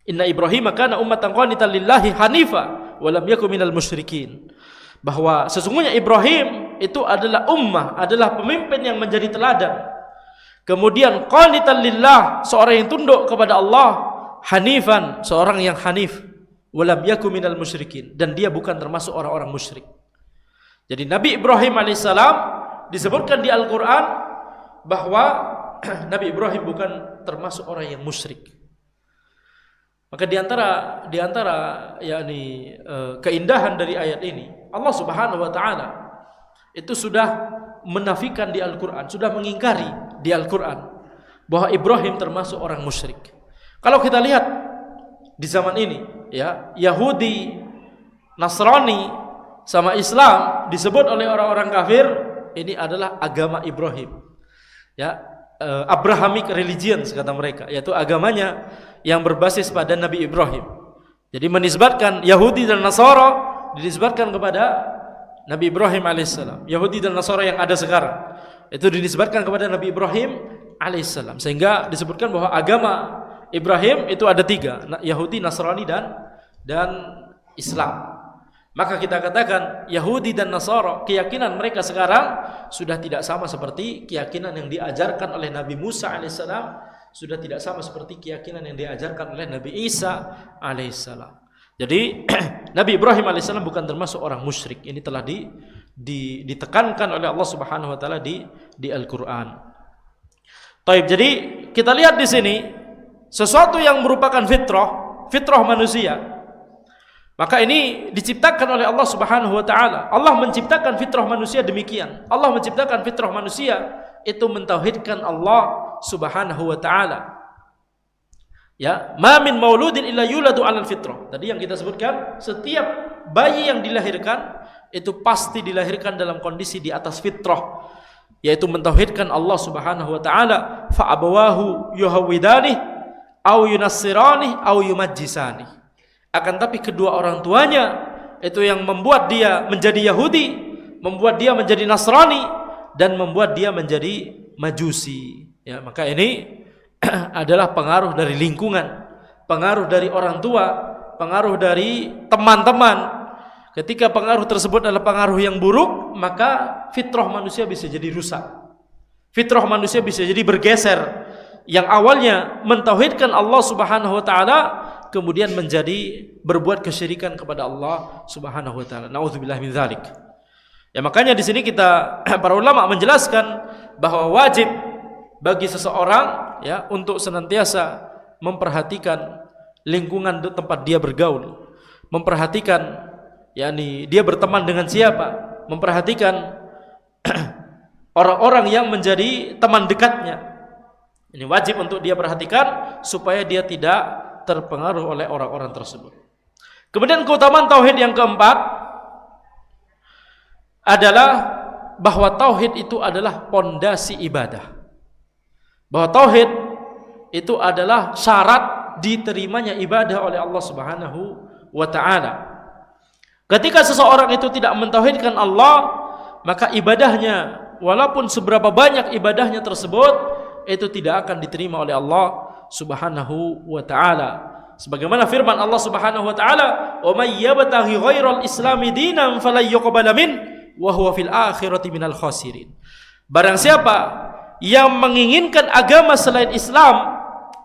Inna Ibrahim kana ummatan qanitan lillahi hanifa wa lam yakun minal musyrikin. Bahwa sesungguhnya Ibrahim itu adalah ummah, adalah pemimpin yang menjadi teladan. Kemudian qanitan lillah, seorang yang tunduk kepada Allah, hanifan, seorang yang hanif, wa lam yakun minal musyrikin, dan dia bukan termasuk orang-orang musyrik. Jadi Nabi Ibrahim alaihissalam disebutkan di Al-Quran bahwa Nabi Ibrahim bukan termasuk orang yang musyrik. Maka di antara keindahan dari ayat ini, Allah Subhanahu wa taala itu sudah menafikan di Al-Quran, sudah mengingkari di Al-Quran bahwa Ibrahim termasuk orang musyrik. Kalau kita lihat di zaman ini, Yahudi, Nasrani sama Islam disebut oleh orang-orang kafir ini adalah agama Ibrahim. Abrahamic religions kata mereka, yaitu agamanya yang berbasis pada Nabi Ibrahim. Jadi menisbatkan Yahudi dan Nasara dinisbatkan kepada Nabi Ibrahim alaihissalam. Yahudi dan Nasara yang ada sekarang itu dinisbatkan kepada Nabi Ibrahim alaihissalam, sehingga disebutkan bahwa agama Ibrahim itu ada 3, Yahudi, Nasrani dan Islam. Maka kita katakan Yahudi dan Nasara, keyakinan mereka sekarang sudah tidak sama seperti keyakinan yang diajarkan oleh Nabi Musa alaihissalam, sudah tidak sama seperti keyakinan yang diajarkan oleh Nabi Isa alaihissalam. Jadi Nabi Ibrahim alaihissalam bukan termasuk orang musyrik. Ini telah ditekankan oleh Allah Subhanahu wa taala di Al-Qur'an. Taib. Jadi kita lihat di sini sesuatu yang merupakan fitrah manusia. Maka ini diciptakan oleh Allah Subhanahu wa taala. Allah menciptakan fitrah manusia demikian. Allah menciptakan fitrah manusia itu mentauhidkan Allah Subhanahu wa taala. Ma min mauludin illa yuladu 'alal fitrah. Tadi yang kita sebutkan, setiap bayi yang dilahirkan itu pasti dilahirkan dalam kondisi di atas fitrah, yaitu mentauhidkan Allah Subhanahu wa taala. Fa abawahu yuhawidani au yunassirani au yumajjisani. Akan tapi kedua orang tuanya itu yang membuat dia menjadi Yahudi, membuat dia menjadi Nasrani, dan membuat dia menjadi Majusi. Maka ini adalah pengaruh dari lingkungan, pengaruh dari orang tua, pengaruh dari teman-teman. Ketika pengaruh tersebut adalah pengaruh yang buruk, maka fitrah manusia bisa jadi rusak. Fitrah manusia bisa jadi bergeser. Yang awalnya mentauhidkan Allah Subhanahu wa taala, kemudian menjadi berbuat kesyirikan kepada Allah Subhanahu wa taala. Nauzubillah min dzalik. Makanya di sini kita para ulama menjelaskan bahwa wajib bagi seseorang untuk senantiasa memperhatikan lingkungan tempat dia bergaul, memperhatikan dia berteman dengan siapa, memperhatikan orang-orang yang menjadi teman dekatnya. Ini wajib untuk dia perhatikan supaya dia tidak terpengaruh oleh orang-orang tersebut. Kemudian keutamaan tauhid yang keempat adalah bahwa tauhid itu adalah pondasi ibadah. Bahwa tauhid itu adalah syarat diterimanya ibadah oleh Allah Subhanahu wa taala. Ketika seseorang itu tidak mentauhidkan Allah, maka ibadahnya walaupun seberapa banyak ibadahnya tersebut, itu tidak akan diterima oleh Allah Subhanahu wa ta'ala. Sebagaimana firman Allah Subhanahu wa ta'ala, "Wa may yabtaghi ghairal islami dinan falan yuqbala min wa huwa fil akhirati minal khasirin." Barang siapa yang menginginkan agama selain Islam,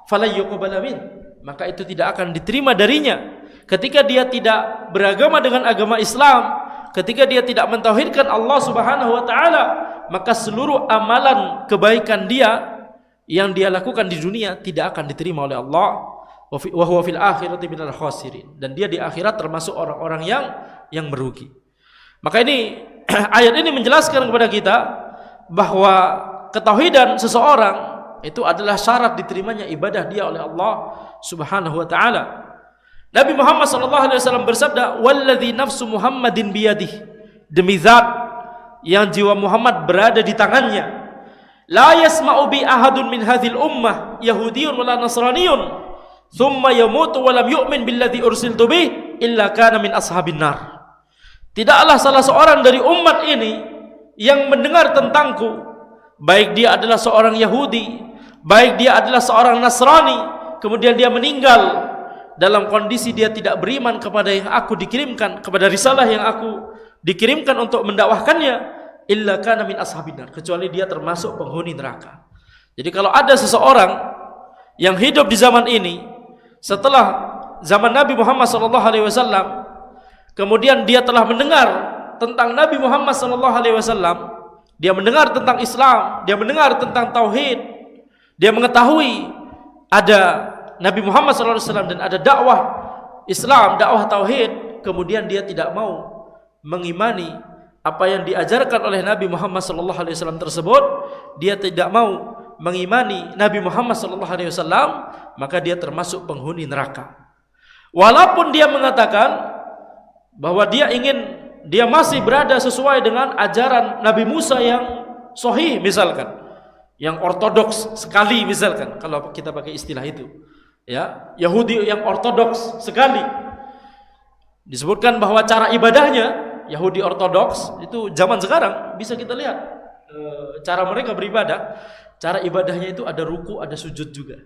falan yuqbala min, maka itu tidak akan diterima darinya. Ketika dia tidak beragama dengan agama Islam, ketika dia tidak mentauhidkan Allah Subhanahu wa ta'ala, maka seluruh amalan kebaikan dia yang dia lakukan di dunia tidak akan diterima oleh Allah. Wa huwa fil akhirati minal khasirin, dan dia di akhirat termasuk orang-orang yang merugi. Maka ini ayat ini menjelaskan kepada kita bahwa ketauhidan seseorang itu adalah syarat diterimanya ibadah dia oleh Allah Subhanahu wa ta'ala. Nabi Muhammad sallallahu alaihi wasallam bersabda, "Walladzi nafsu Muhammadin biyadihi," demi zat yang jiwa Muhammad berada di tangannya, "la yasma'u bi ahadun min hadhil ummah yahudiyyun wala nasraniyyun thumma yamutu wa lam yu'min billadzi ursiltu bih illa kana min ashabin nar." Tidaklah salah seorang dari umat ini yang mendengar tentangku, baik dia adalah seorang Yahudi, baik dia adalah seorang Nasrani, kemudian dia meninggal dalam kondisi dia tidak beriman kepada yang aku dikirimkan, kepada risalah yang aku dikirimkan untuk mendakwahkannya, illa kana min ashabin nar, kecuali dia termasuk penghuni neraka. Jadi kalau ada seseorang yang hidup di zaman ini setelah zaman Nabi Muhammad SAW, kemudian dia telah mendengar tentang Nabi Muhammad SAW, dia mendengar tentang Islam, dia mendengar tentang tauhid, dia mengetahui ada Nabi Muhammad SAW dan ada dakwah Islam, dakwah tauhid, kemudian dia tidak mau mengimani apa yang diajarkan oleh Nabi Muhammad SAW tersebut, dia tidak mau mengimani Nabi Muhammad SAW, maka dia termasuk penghuni neraka. Walaupun dia mengatakan bahwa dia masih berada sesuai dengan ajaran Nabi Musa yang sahih misalkan, yang ortodoks sekali misalkan, kalau kita pakai istilah itu, ya, Yahudi yang ortodoks sekali. Disebutkan bahwa cara ibadahnya Yahudi ortodoks itu zaman sekarang bisa kita lihat cara mereka beribadah. Cara ibadahnya itu ada ruku, ada sujud juga.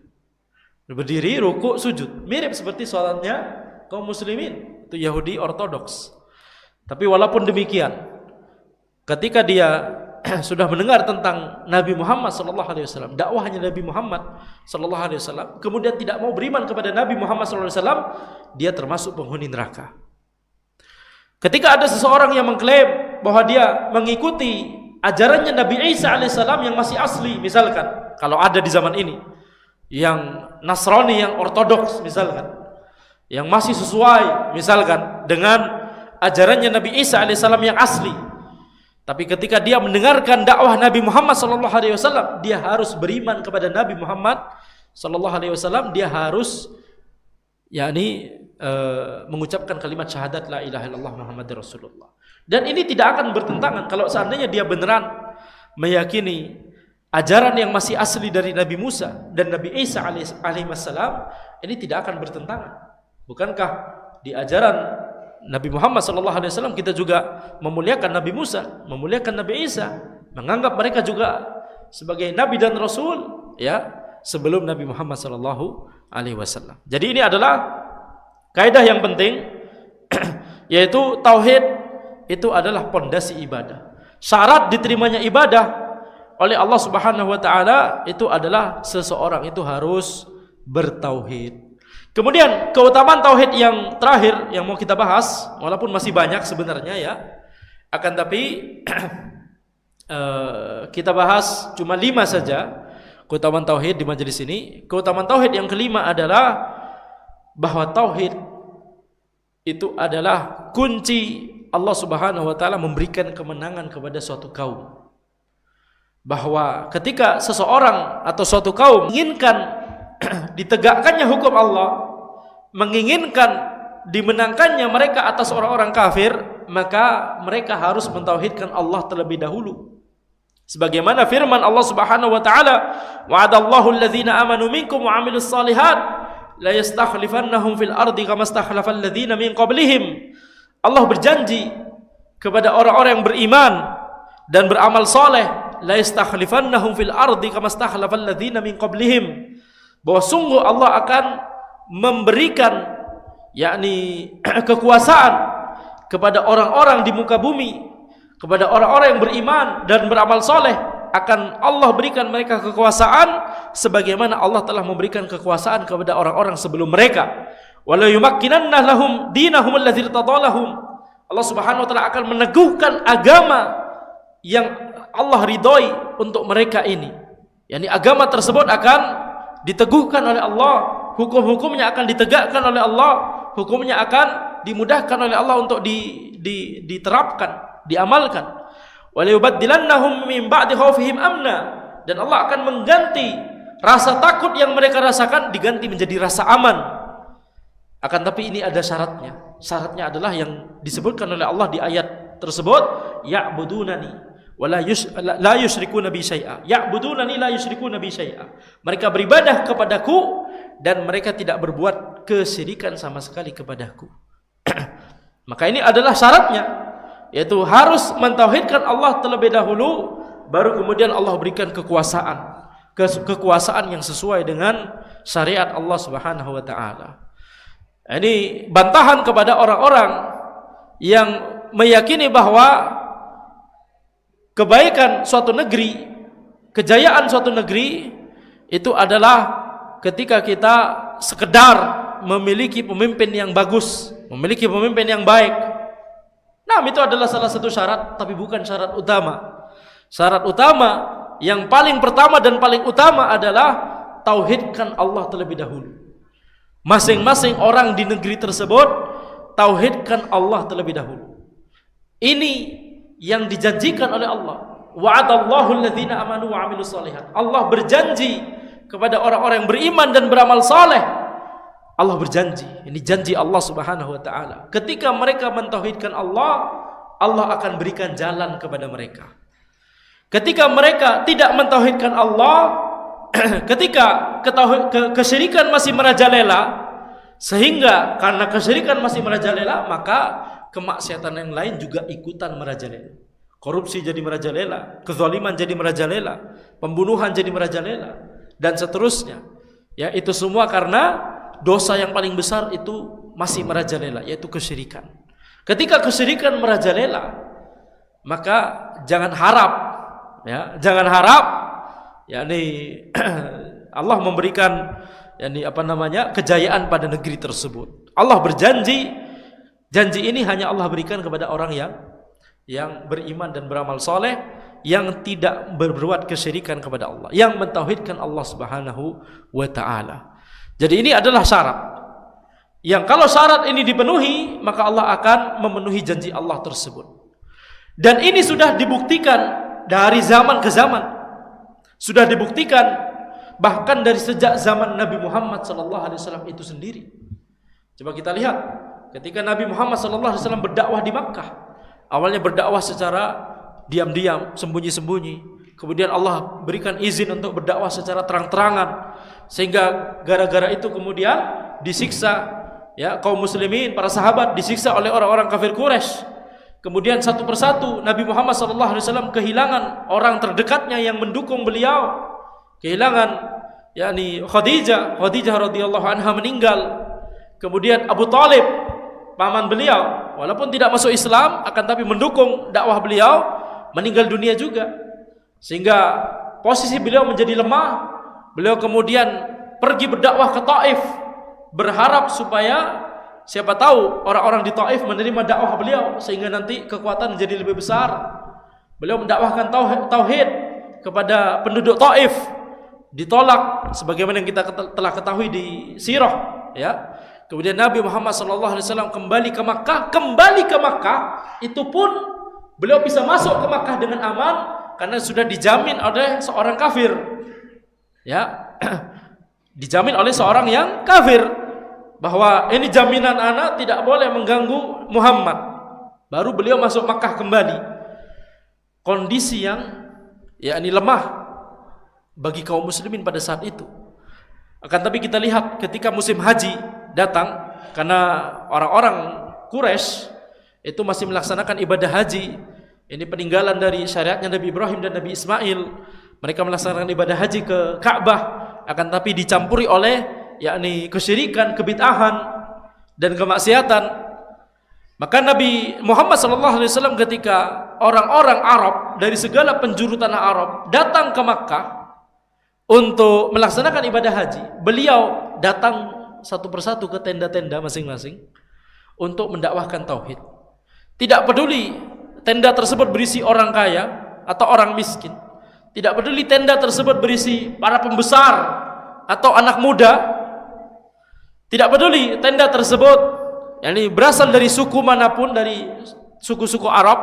Berdiri, ruku, sujud, mirip seperti salatnya kaum muslimin, itu Yahudi ortodoks. Tapi walaupun demikian, ketika dia sudah mendengar tentang Nabi Muhammad SAW, dakwahnya Nabi Muhammad SAW, kemudian tidak mau beriman kepada Nabi Muhammad SAW, dia termasuk penghuni neraka. Ketika ada seseorang yang mengklaim bahwa dia mengikuti ajarannya Nabi Isa alaihissalam yang masih asli, misalkan, kalau ada di zaman ini, yang Nasrani, yang ortodoks misalkan, yang masih sesuai misalkan dengan ajarannya Nabi Isa alaihissalam yang asli, tapi ketika dia mendengarkan dakwah Nabi Muhammad SAW, dia harus beriman kepada Nabi Muhammad SAW, dia harus mengucapkan kalimat syahadat la ilaha illallah Muhammadur Rasulullah. Dan ini tidak akan bertentangan kalau seandainya dia beneran meyakini ajaran yang masih asli dari Nabi Musa dan Nabi Isa alaihissalam, ini tidak akan bertentangan. Bukankah di ajaran Nabi Muhammad SAW kita juga memuliakan Nabi Musa, memuliakan Nabi Isa, menganggap mereka juga sebagai Nabi dan Rasul, ya, sebelum Nabi Muhammad SAW. Jadi ini adalah kaidah yang penting, yaitu tauhid itu adalah pondasi ibadah. Syarat diterimanya ibadah oleh Allah Subhanahu wa taala itu adalah seseorang itu harus bertauhid. Kemudian keutamaan tauhid yang terakhir yang mau kita bahas, walaupun masih banyak sebenarnya ya, akan tapi kita bahas cuma 5 saja keutamaan tauhid di majelis ini. Keutamaan tauhid yang kelima adalah bahwa tauhid itu adalah kunci Allah Subhanahu wa taala memberikan kemenangan kepada suatu kaum. Bahwa ketika seseorang atau suatu kaum menginginkan ditegakkannya hukum Allah, menginginkan dimenangkannya mereka atas orang-orang kafir, maka mereka harus mentauhidkan Allah terlebih dahulu. Sebagaimana firman Allah Subhanahu wa taala, wa'adallahu alladhina amanu minkum wa 'amilus shalihat la yastakhlifannahum fil ardi kama istakhlafal ladzina min qablihim. Allah berjanji kepada orang-orang yang beriman dan beramal soleh, la yastakhlifannahum fil ardi kama stakhlafal ladzina min qablihim, bahwa sungguh Allah akan memberikan yakni kekuasaan kepada orang-orang di muka bumi, kepada orang-orang yang beriman dan beramal soleh, akan Allah berikan mereka kekuasaan sebagaimana Allah telah memberikan kekuasaan kepada orang-orang sebelum mereka. Wala yumakkinanna lahum dinahum alladzi irtadalahum. Allah Subhanahu wa taala akan meneguhkan agama yang Allah ridhoi untuk mereka ini. Yani agama tersebut akan diteguhkan oleh Allah, hukum-hukumnya akan ditegakkan oleh Allah, hukumnya akan dimudahkan oleh Allah untuk diterapkan, diamalkan. Wala yubaddilannahum min ba'di khaufihim amna, dan Allah akan mengganti rasa takut yang mereka rasakan diganti menjadi rasa aman. Akan tapi ini ada syaratnya. Syaratnya adalah yang disebutkan oleh Allah di ayat tersebut, ya'budunani wala la yusyrikuna bi syai'a. Ya'budunani la yusyrikuna bi syai'a. Mereka beribadah kepadaku dan mereka tidak berbuat kesyirikan sama sekali kepadaku. Maka ini adalah syaratnya, yaitu harus mentauhidkan Allah terlebih dahulu, baru kemudian Allah berikan kekuasaan yang sesuai dengan syariat Allah Subhanahu wa taala. Ini bantahan kepada orang-orang yang meyakini bahwa kebaikan suatu negeri, kejayaan suatu negeri itu adalah ketika kita sekedar memiliki pemimpin yang bagus, memiliki pemimpin yang baik. Nah, itu adalah salah satu syarat, tapi bukan syarat utama. Syarat utama yang paling pertama dan paling utama adalah tauhidkan Allah terlebih dahulu. Masing-masing orang di negeri tersebut tauhidkan Allah terlebih dahulu. Ini yang dijanjikan oleh Allah. Wa'adallahu alladhina amanu wa 'amilus shalihat. Allah berjanji kepada orang-orang yang beriman dan beramal saleh. Allah berjanji, ini janji Allah Subhanahu wa taala. Ketika mereka mentauhidkan Allah, Allah akan berikan jalan kepada mereka. Ketika mereka tidak mentauhidkan Allah, ketika kesyirikan masih merajalela, sehingga karena kesyirikan masih merajalela, maka kemaksiatan yang lain juga ikutan merajalela. Korupsi jadi merajalela, kezaliman jadi merajalela, pembunuhan jadi merajalela, dan seterusnya. Ya, itu semua karena dosa yang paling besar itu masih merajalela, yaitu kesyirikan. Ketika kesyirikan merajalela, maka jangan harap, ya, jangan harap, yakni Allah memberikan kejayaan pada negeri tersebut. Allah berjanji, janji ini hanya Allah berikan kepada orang yang beriman dan beramal soleh, yang tidak berbuat kesyirikan kepada Allah, yang mentauhidkan Allah Subhanahu wa taala. Jadi ini adalah syarat yang kalau syarat ini dipenuhi, maka Allah akan memenuhi janji Allah tersebut. Dan ini sudah dibuktikan dari zaman ke zaman. Sudah dibuktikan bahkan dari sejak zaman Nabi Muhammad SAW itu sendiri. Coba kita lihat ketika Nabi Muhammad SAW berdakwah di Makkah. Awalnya berdakwah secara diam-diam, sembunyi-sembunyi. Kemudian Allah berikan izin untuk berdakwah secara terang-terangan, sehingga gara-gara itu kemudian disiksa, ya, kaum muslimin, para sahabat disiksa oleh orang-orang kafir Quraisy. Kemudian satu persatu Nabi Muhammad SAW kehilangan orang terdekatnya yang mendukung beliau. Kehilangan, yakni Khadijah radhiyallahu anha meninggal. Kemudian Abu Talib, paman beliau, walaupun tidak masuk Islam akan tapi mendukung dakwah beliau, meninggal dunia juga. Sehingga posisi beliau menjadi lemah. Beliau kemudian pergi berdakwah ke Taif, berharap supaya siapa tahu orang-orang di Taif menerima dakwah beliau sehingga nanti kekuatan menjadi lebih besar. Beliau mendakwahkan tauhid kepada penduduk Taif, ditolak sebagaimana yang kita telah ketahui di sirah, ya. Kemudian Nabi Muhammad SAW kembali ke Makkah, itu pun beliau bisa masuk ke Makkah dengan aman karena sudah dijamin oleh seorang kafir, ya. Dijamin oleh seorang yang kafir bahwa ini jaminan anak tidak boleh mengganggu Muhammad. Baru beliau masuk Makkah kembali. Kondisi yang yakni lemah bagi kaum muslimin pada saat itu. Akan tapi kita lihat ketika musim haji datang, karena orang-orang Quraisy itu masih melaksanakan ibadah haji Ini peninggalan dari syariatnya Nabi Ibrahim dan Nabi Ismail. Mereka melaksanakan ibadah haji ke Ka'bah, akan tapi dicampuri oleh yakni kesyirikan, kebid'ahan dan kemaksiatan. Maka Nabi Muhammad SAW ketika orang-orang Arab dari segala penjuru tanah Arab datang ke Makkah untuk melaksanakan ibadah haji, beliau datang satu persatu ke tenda-tenda masing-masing untuk mendakwahkan tauhid. Tidak peduli tenda tersebut berisi orang kaya atau orang miskin, tidak peduli tenda tersebut berisi para pembesar atau anak muda, tidak peduli tenda tersebut yakni berasal dari suku manapun, dari suku-suku Arab,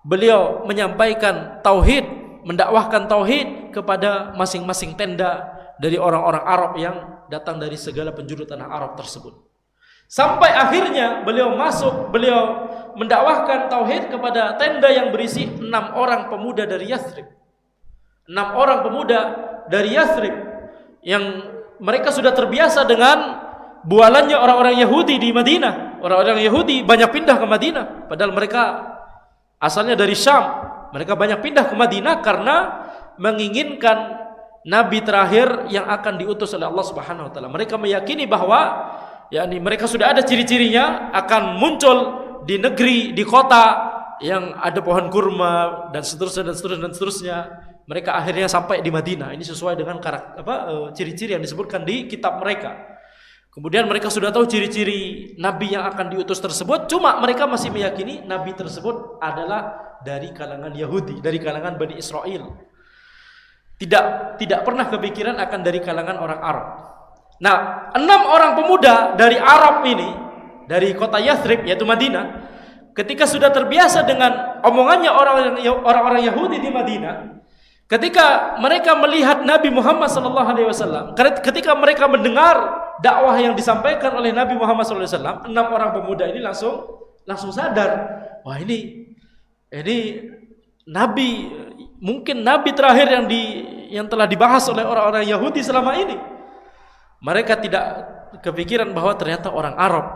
beliau menyampaikan tauhid, mendakwahkan tauhid kepada masing-masing tenda dari orang-orang Arab yang datang dari segala penjuru tanah Arab tersebut. Sampai akhirnya beliau mendakwahkan tauhid kepada tenda yang berisi 6 orang pemuda dari Yathrib. 6 orang pemuda dari Yathrib yang mereka sudah terbiasa dengan bualannya orang-orang Yahudi di Madinah. Orang-orang Yahudi banyak pindah ke Madinah, padahal mereka asalnya dari Syam. Mereka banyak pindah ke Madinah karena menginginkan nabi terakhir yang akan diutus oleh Allah Subhanahu wa taala. Mereka meyakini bahwa yakni mereka sudah ada ciri-cirinya akan muncul di negeri, di kota yang ada pohon kurma dan seterusnya dan seterusnya dan seterusnya. Mereka akhirnya sampai di Madinah. Ini sesuai dengan ciri-ciri yang disebutkan di kitab mereka. Kemudian mereka sudah tahu ciri-ciri nabi yang akan diutus tersebut, cuma mereka masih meyakini nabi tersebut adalah dari kalangan Yahudi, dari kalangan Bani Israel. Tidak pernah kepikiran akan dari kalangan orang Arab. Nah, 6 orang pemuda dari Arab ini, dari kota Yathrib yaitu Madinah, ketika sudah terbiasa dengan omongannya orang-orang Yahudi di Madinah, ketika mereka melihat Nabi Muhammad SAW, ketika mereka mendengar dakwah yang disampaikan oleh Nabi Muhammad SAW, 6 orang pemuda ini langsung sadar, wah ini Nabi, mungkin Nabi terakhir yang telah dibahas oleh orang-orang Yahudi selama ini. Mereka tidak kepikiran bahwa ternyata orang Arab.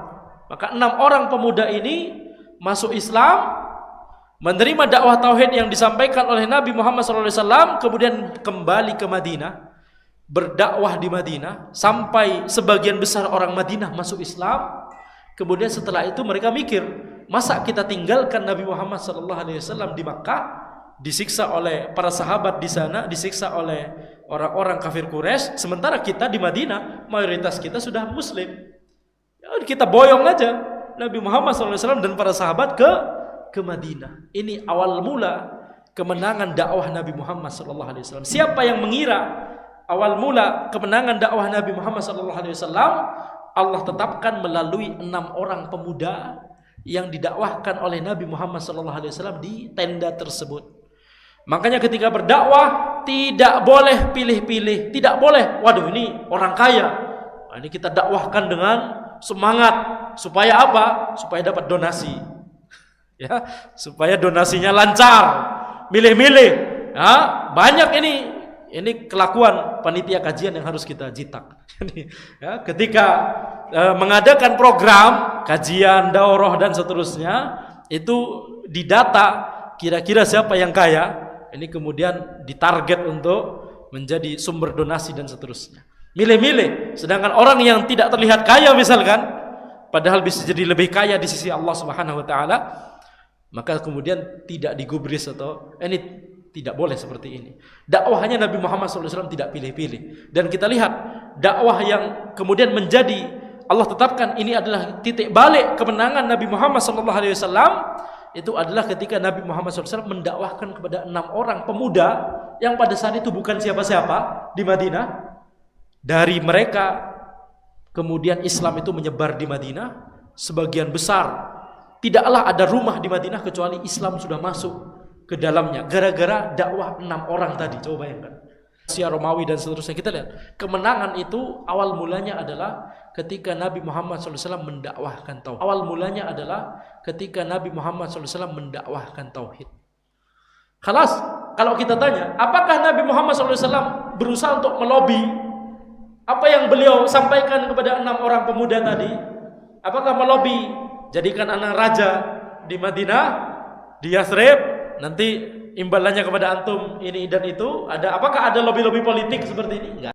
Maka 6 orang pemuda ini masuk Islam, menerima dakwah tauhid yang disampaikan oleh Nabi Muhammad SAW, kemudian kembali ke Madinah, berdakwah di Madinah, sampai sebagian besar orang Madinah masuk Islam. Kemudian setelah itu mereka mikir, masa kita tinggalkan Nabi Muhammad SAW di Makkah, disiksa oleh para sahabat di sana, disiksa oleh orang-orang kafir Quraisy, sementara kita di Madinah mayoritas kita sudah Muslim. Ya, kita boyong aja Nabi Muhammad SAW dan para sahabat ke Madinah. Ini awal mula kemenangan dakwah Nabi Muhammad SAW. Siapa yang mengira awal mula kemenangan dakwah Nabi Muhammad SAW Allah tetapkan melalui 6 orang pemuda yang didakwahkan oleh Nabi Muhammad SAW di tenda tersebut. Makanya ketika berdakwah tidak boleh pilih-pilih, tidak boleh, waduh ini orang kaya, nah, ini kita dakwahkan dengan semangat supaya apa? Supaya dapat donasi. Ya, supaya donasinya lancar, milih-milih. Ya, banyak ini kelakuan panitia kajian yang harus kita jitak. Ya, ketika mengadakan program kajian, daurah dan seterusnya, itu didata kira-kira siapa yang kaya, ini kemudian ditarget untuk menjadi sumber donasi dan seterusnya. Milih-milih, sedangkan orang yang tidak terlihat kaya misalkan, padahal bisa jadi lebih kaya di sisi Allah Subhanahu wa taala, maka kemudian tidak digubris atau ini tidak boleh seperti ini. Dakwahnya Nabi Muhammad SAW tidak pilih-pilih. Dan kita lihat dakwah yang kemudian menjadi Allah tetapkan ini adalah titik balik kemenangan Nabi Muhammad SAW, itu adalah ketika Nabi Muhammad SAW mendakwahkan kepada 6 orang pemuda yang pada saat itu bukan siapa-siapa di Madinah. Dari mereka kemudian Islam itu menyebar di Madinah. Sebagian besar tidaklah ada rumah di Madinah kecuali Islam sudah masuk ke dalamnya, gara-gara dakwah 6 orang tadi. Coba bayangkan, Asia Romawi dan seterusnya. Kita lihat kemenangan itu awal mulanya adalah ketika Nabi Muhammad SAW mendakwahkan tauhid. Awal mulanya adalah ketika Nabi Muhammad SAW mendakwahkan tauhid. Khalas, kalau kita tanya, apakah Nabi Muhammad SAW berusaha untuk melobi apa yang beliau sampaikan kepada 6 orang pemuda tadi? Apakah melobi jadikan anak raja di Madinah, di Yathrib, nanti imbalannya kepada antum ini dan itu, apakah ada lobby-lobby politik seperti ini? Enggak.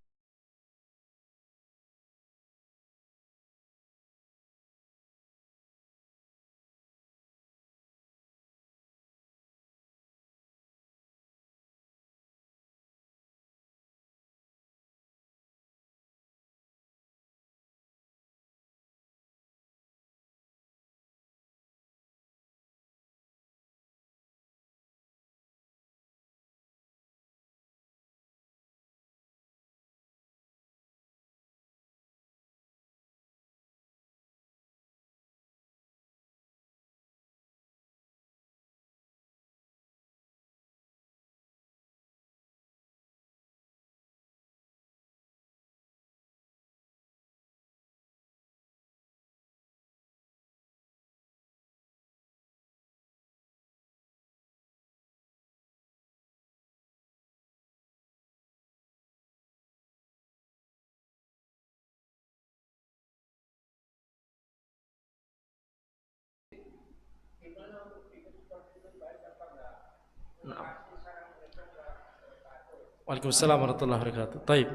Waalaikumsalam warahmatullahi wabarakatuh. Taib.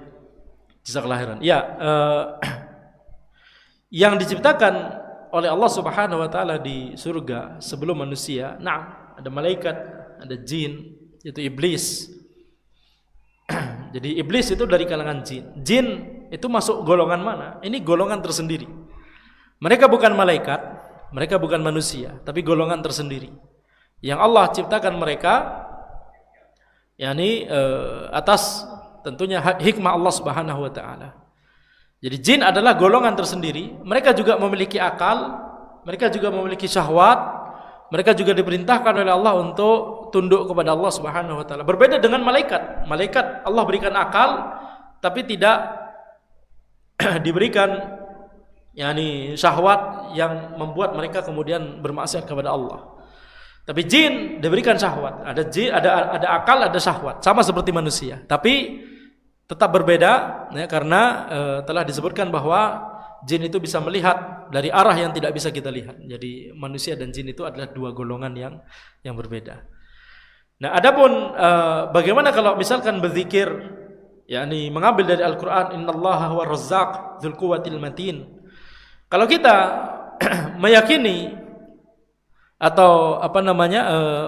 Jazakallahu khairan. Ya, yang diciptakan oleh Allah Subhanahu wa taala di surga sebelum manusia, ada malaikat, ada jin, itu iblis. Jadi iblis itu dari kalangan jin. Jin itu masuk golongan mana? Ini golongan tersendiri. Mereka bukan malaikat, mereka bukan manusia, tapi golongan tersendiri. Yang Allah ciptakan mereka atas tentunya hikmah Allah Subhanahu wa taala. Jadi jin adalah golongan tersendiri, mereka juga memiliki akal, mereka juga memiliki syahwat, mereka juga diperintahkan oleh Allah untuk tunduk kepada Allah Subhanahu wa taala. Berbeda dengan malaikat. Malaikat Allah berikan akal tapi tidak diberikan syahwat yang membuat mereka kemudian bermaksiat kepada Allah. Tapi jin diberikan syahwat, ada akal, ada syahwat, sama seperti manusia. Tapi tetap berbeda, ya, karena telah disebutkan bahwa jin itu bisa melihat dari arah yang tidak bisa kita lihat. Jadi manusia dan jin itu adalah dua golongan yang berbeda. Nah, adapun bagaimana kalau misalkan berzikir, yakni mengambil dari Al-Qur'an, innallaha huwa razzaq dzul quwwatil matin. Kalau kita meyakini atau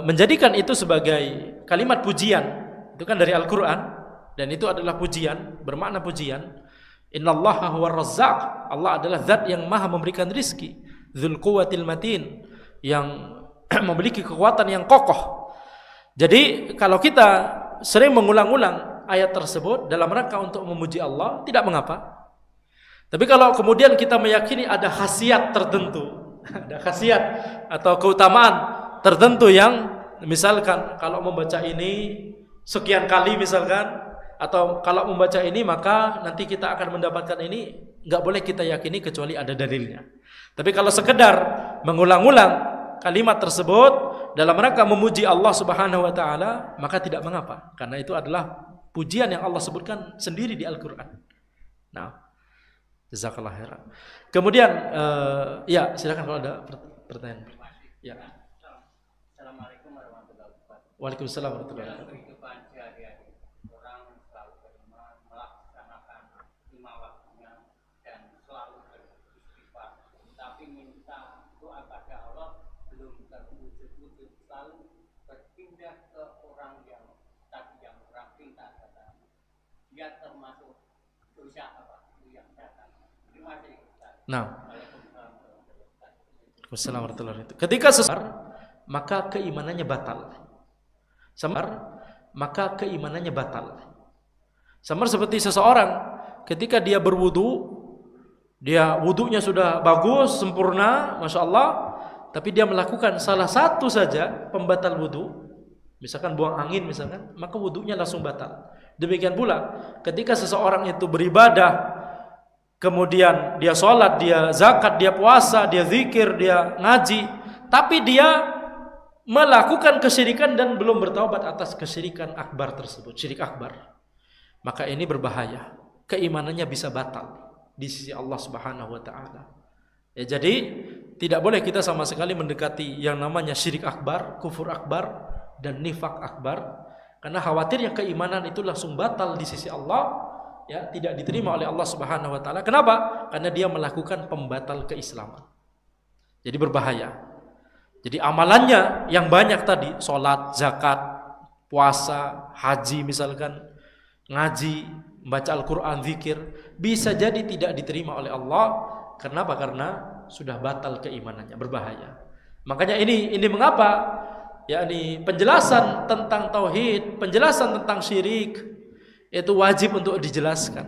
menjadikan itu sebagai kalimat pujian, itu kan dari Al-Qur'an dan itu adalah pujian, bermakna pujian. Innallaha huwar razzaq, Allah adalah zat yang maha memberikan rizki, dzul quwwatil matin, yang memiliki kekuatan yang kokoh. Jadi kalau kita sering mengulang-ulang ayat tersebut dalam rangka untuk memuji Allah, tidak mengapa. Tapi kalau kemudian kita meyakini ada khasiat tertentu, ada khasiat atau keutamaan tertentu yang misalkan kalau membaca ini sekian kali misalkan, atau kalau membaca ini maka nanti kita akan mendapatkan ini, enggak boleh kita yakini kecuali ada dalilnya. Tapi kalau sekedar mengulang-ulang kalimat tersebut dalam rangka memuji Allah Subhanahu wa taala, maka tidak mengapa, karena itu adalah pujian yang Allah sebutkan sendiri di Al-Qur'an. Nah, jazakallahu khairan. Kemudian ya, silakan kalau ada pertanyaan. Ya. Assalamualaikum warahmatullahi wabarakatuh. Waalaikumsalam warahmatullahi wabarakatuh. Kehidupan sehari-hari orang selalu melaksanakan 5 waktunya dan selalu beristighfar. Tapi minta doa pada Allah belum terwujud-wujud, selalu berpindah ke orang yang tadi yang orang pintar kata. Dia termasuk dosa apa yang datang. Terima kasih. Nah, Waalaikumsalam warahmatullahi wabarakatuh. Ketika sesar, maka keimanannya batal. Samar, maka keimanannya batal. Samar seperti seseorang ketika dia berwudu, dia wudunya sudah bagus, sempurna, masya Allah, tapi dia melakukan salah satu saja pembatal wudu, misalkan buang angin misalkan, maka wudunya langsung batal. Demikian pula ketika seseorang itu beribadah, kemudian dia sholat, dia zakat, dia puasa, dia zikir, dia ngaji, tapi dia melakukan kesyirikan dan belum bertaubat atas kesyirikan akbar tersebut, syirik akbar, maka ini berbahaya. Keimanannya bisa batal di sisi Allah Subhanahu wa taala. Ya, jadi tidak boleh kita sama sekali mendekati yang namanya syirik akbar, kufur akbar, dan nifaq akbar, karena khawatirnya keimanan itu langsung batal di sisi Allah, ya, tidak diterima oleh Allah Subhanahu wa taala. Kenapa? Karena dia melakukan pembatal keislaman. Jadi berbahaya. Jadi amalannya yang banyak tadi, salat, zakat, puasa, haji misalkan, ngaji, membaca Al-Qur'an, zikir, bisa jadi tidak diterima oleh Allah. Kenapa? Karena sudah batal keimanannya, berbahaya. Makanya ini mengapa, yakni penjelasan tentang tauhid, penjelasan tentang syirik itu wajib untuk dijelaskan.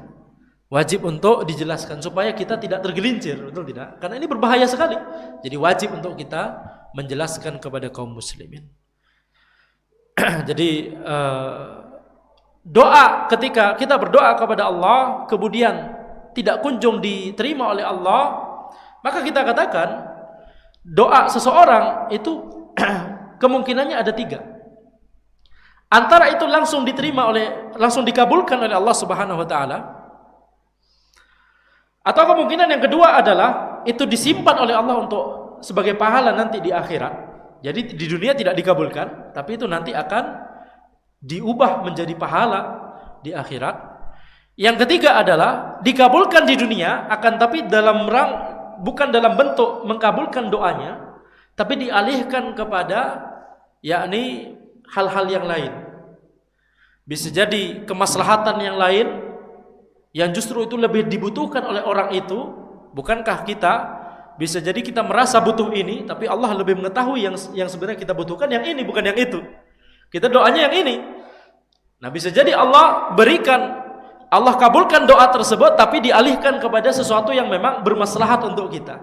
Wajib untuk dijelaskan supaya kita tidak tergelincir, betul tidak? Karena ini berbahaya sekali. Jadi wajib untuk kita menjelaskan kepada kaum muslimin. Jadi doa, ketika kita berdoa kepada Allah kemudian tidak kunjung diterima oleh Allah, maka kita katakan doa seseorang itu kemungkinannya ada 3. Antara itu langsung dikabulkan oleh Allah Subhanahu wa taala, atau kemungkinan yang kedua adalah itu disimpan oleh Allah untuk sebagai pahala nanti di akhirat. Jadi di dunia tidak dikabulkan, tapi itu nanti akan diubah menjadi pahala di akhirat. Yang ketiga adalah dikabulkan di dunia, akan tapi bukan dalam bentuk mengkabulkan doanya, tapi dialihkan kepada yakni hal-hal yang lain. Bisa jadi kemaslahatan yang lain yang justru itu lebih dibutuhkan oleh orang itu. Bukankah kita bisa jadi kita merasa butuh ini, tapi Allah lebih mengetahui yang sebenarnya kita butuhkan yang ini, bukan yang itu. Kita doanya yang ini. Nah, bisa jadi Allah kabulkan doa tersebut, tapi dialihkan kepada sesuatu yang memang bermaslahat untuk kita.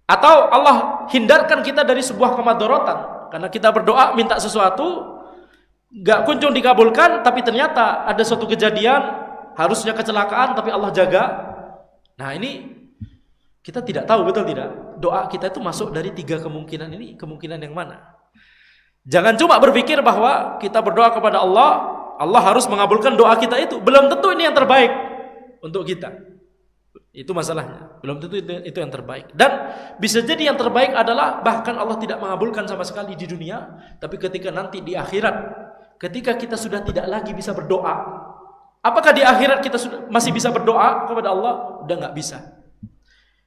Atau Allah hindarkan kita dari sebuah kemadharatan, karena kita berdoa minta sesuatu, gak kunjung dikabulkan, tapi ternyata ada suatu kejadian, harusnya kecelakaan, tapi Allah jaga. Nah, ini kita tidak tahu, betul tidak? Doa kita itu masuk dari 3 kemungkinan ini, kemungkinan yang mana? Jangan cuma berpikir bahwa kita berdoa kepada Allah, Allah harus mengabulkan doa kita itu. Belum tentu ini yang terbaik untuk kita. Itu masalahnya. Belum tentu itu yang terbaik. Dan bisa jadi yang terbaik adalah bahkan Allah tidak mengabulkan sama sekali di dunia, tapi ketika nanti di akhirat, ketika kita sudah tidak lagi bisa berdoa, apakah di akhirat kita masih bisa berdoa kepada Allah? Udah nggak bisa.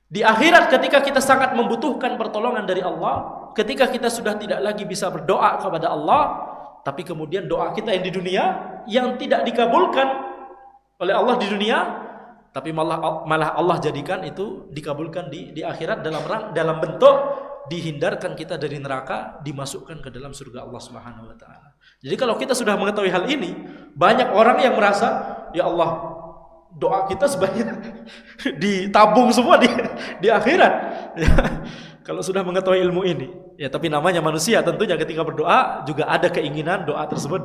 Di akhirat ketika kita sangat membutuhkan pertolongan dari Allah, ketika kita sudah tidak lagi bisa berdoa kepada Allah, tapi kemudian doa kita yang di dunia yang tidak dikabulkan oleh Allah di dunia, tapi malah Allah jadikan itu dikabulkan di akhirat dalam bentuk dihindarkan kita dari neraka, dimasukkan ke dalam surga Allah Subhanahu wa taala. Jadi kalau kita sudah mengetahui hal ini, banyak orang yang merasa, ya Allah, doa kita sebaiknya ditabung semua di akhirat. Ya, kalau sudah mengetahui ilmu ini, ya, tapi namanya manusia, tentunya ketika berdoa juga ada keinginan doa tersebut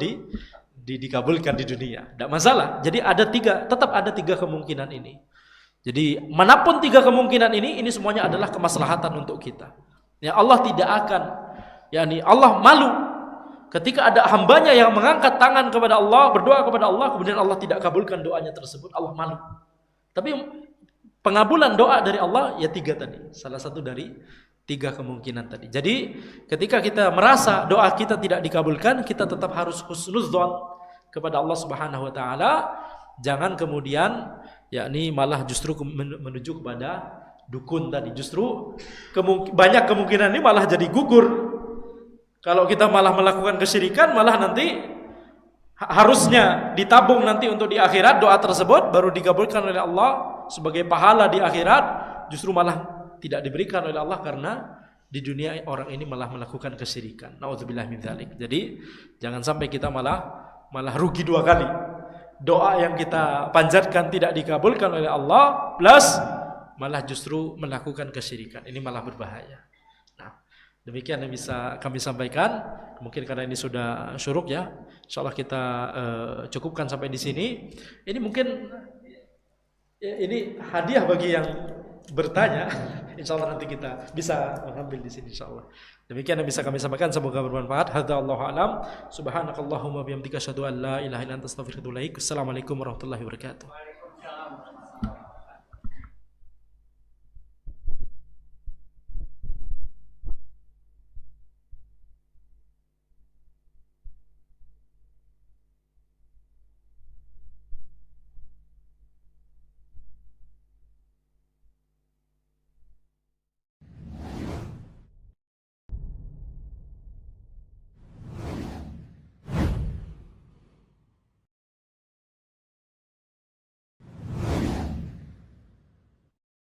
dikabulkan di dunia. Tidak masalah. Jadi tetap ada 3 kemungkinan ini. Jadi manapun 3 kemungkinan ini semuanya adalah kemaslahatan untuk kita. Ya, Allah tidak akan, yakni Allah malu ketika ada hambanya yang mengangkat tangan kepada Allah, berdoa kepada Allah, kemudian Allah tidak kabulkan doanya tersebut, Allah malu. Tapi pengabulan doa dari Allah ya 3 tadi, salah satu dari 3 kemungkinan tadi. Jadi ketika kita merasa doa kita tidak dikabulkan, kita tetap harus husnudzon kepada Allah Subhanahu wa taala. Jangan kemudian yakni malah justru menuju kepada dukun tadi. Justru banyak kemungkinan ini malah jadi gugur. Kalau kita malah melakukan kesyirikan, malah nanti harusnya ditabung nanti untuk di akhirat doa tersebut baru dikabulkan oleh Allah sebagai pahala di akhirat, justru malah tidak diberikan oleh Allah karena di dunia orang ini malah melakukan kesyirikan. Nauzubillah min dzalik. Jadi jangan sampai kita malah rugi 2 kali. Doa yang kita panjatkan tidak dikabulkan oleh Allah, plus malah justru melakukan kesyirikan. Ini malah berbahaya. Demikian yang bisa kami sampaikan. Mungkin karena ini sudah syuruk ya, insyaallah kita cukupkan sampai di sini. Ini mungkin ini hadiah bagi yang bertanya. Insyaallah nanti kita bisa mengambil di sini insyaallah. Demikian yang bisa kami sampaikan, semoga bermanfaat. Hadza wallahu alam. Subhanakallahumma bihamdika asyhadu an la ilaha illa anta astaghfiruka wa atubu ilaik. Assalamualaikum warahmatullahi wabarakatuh.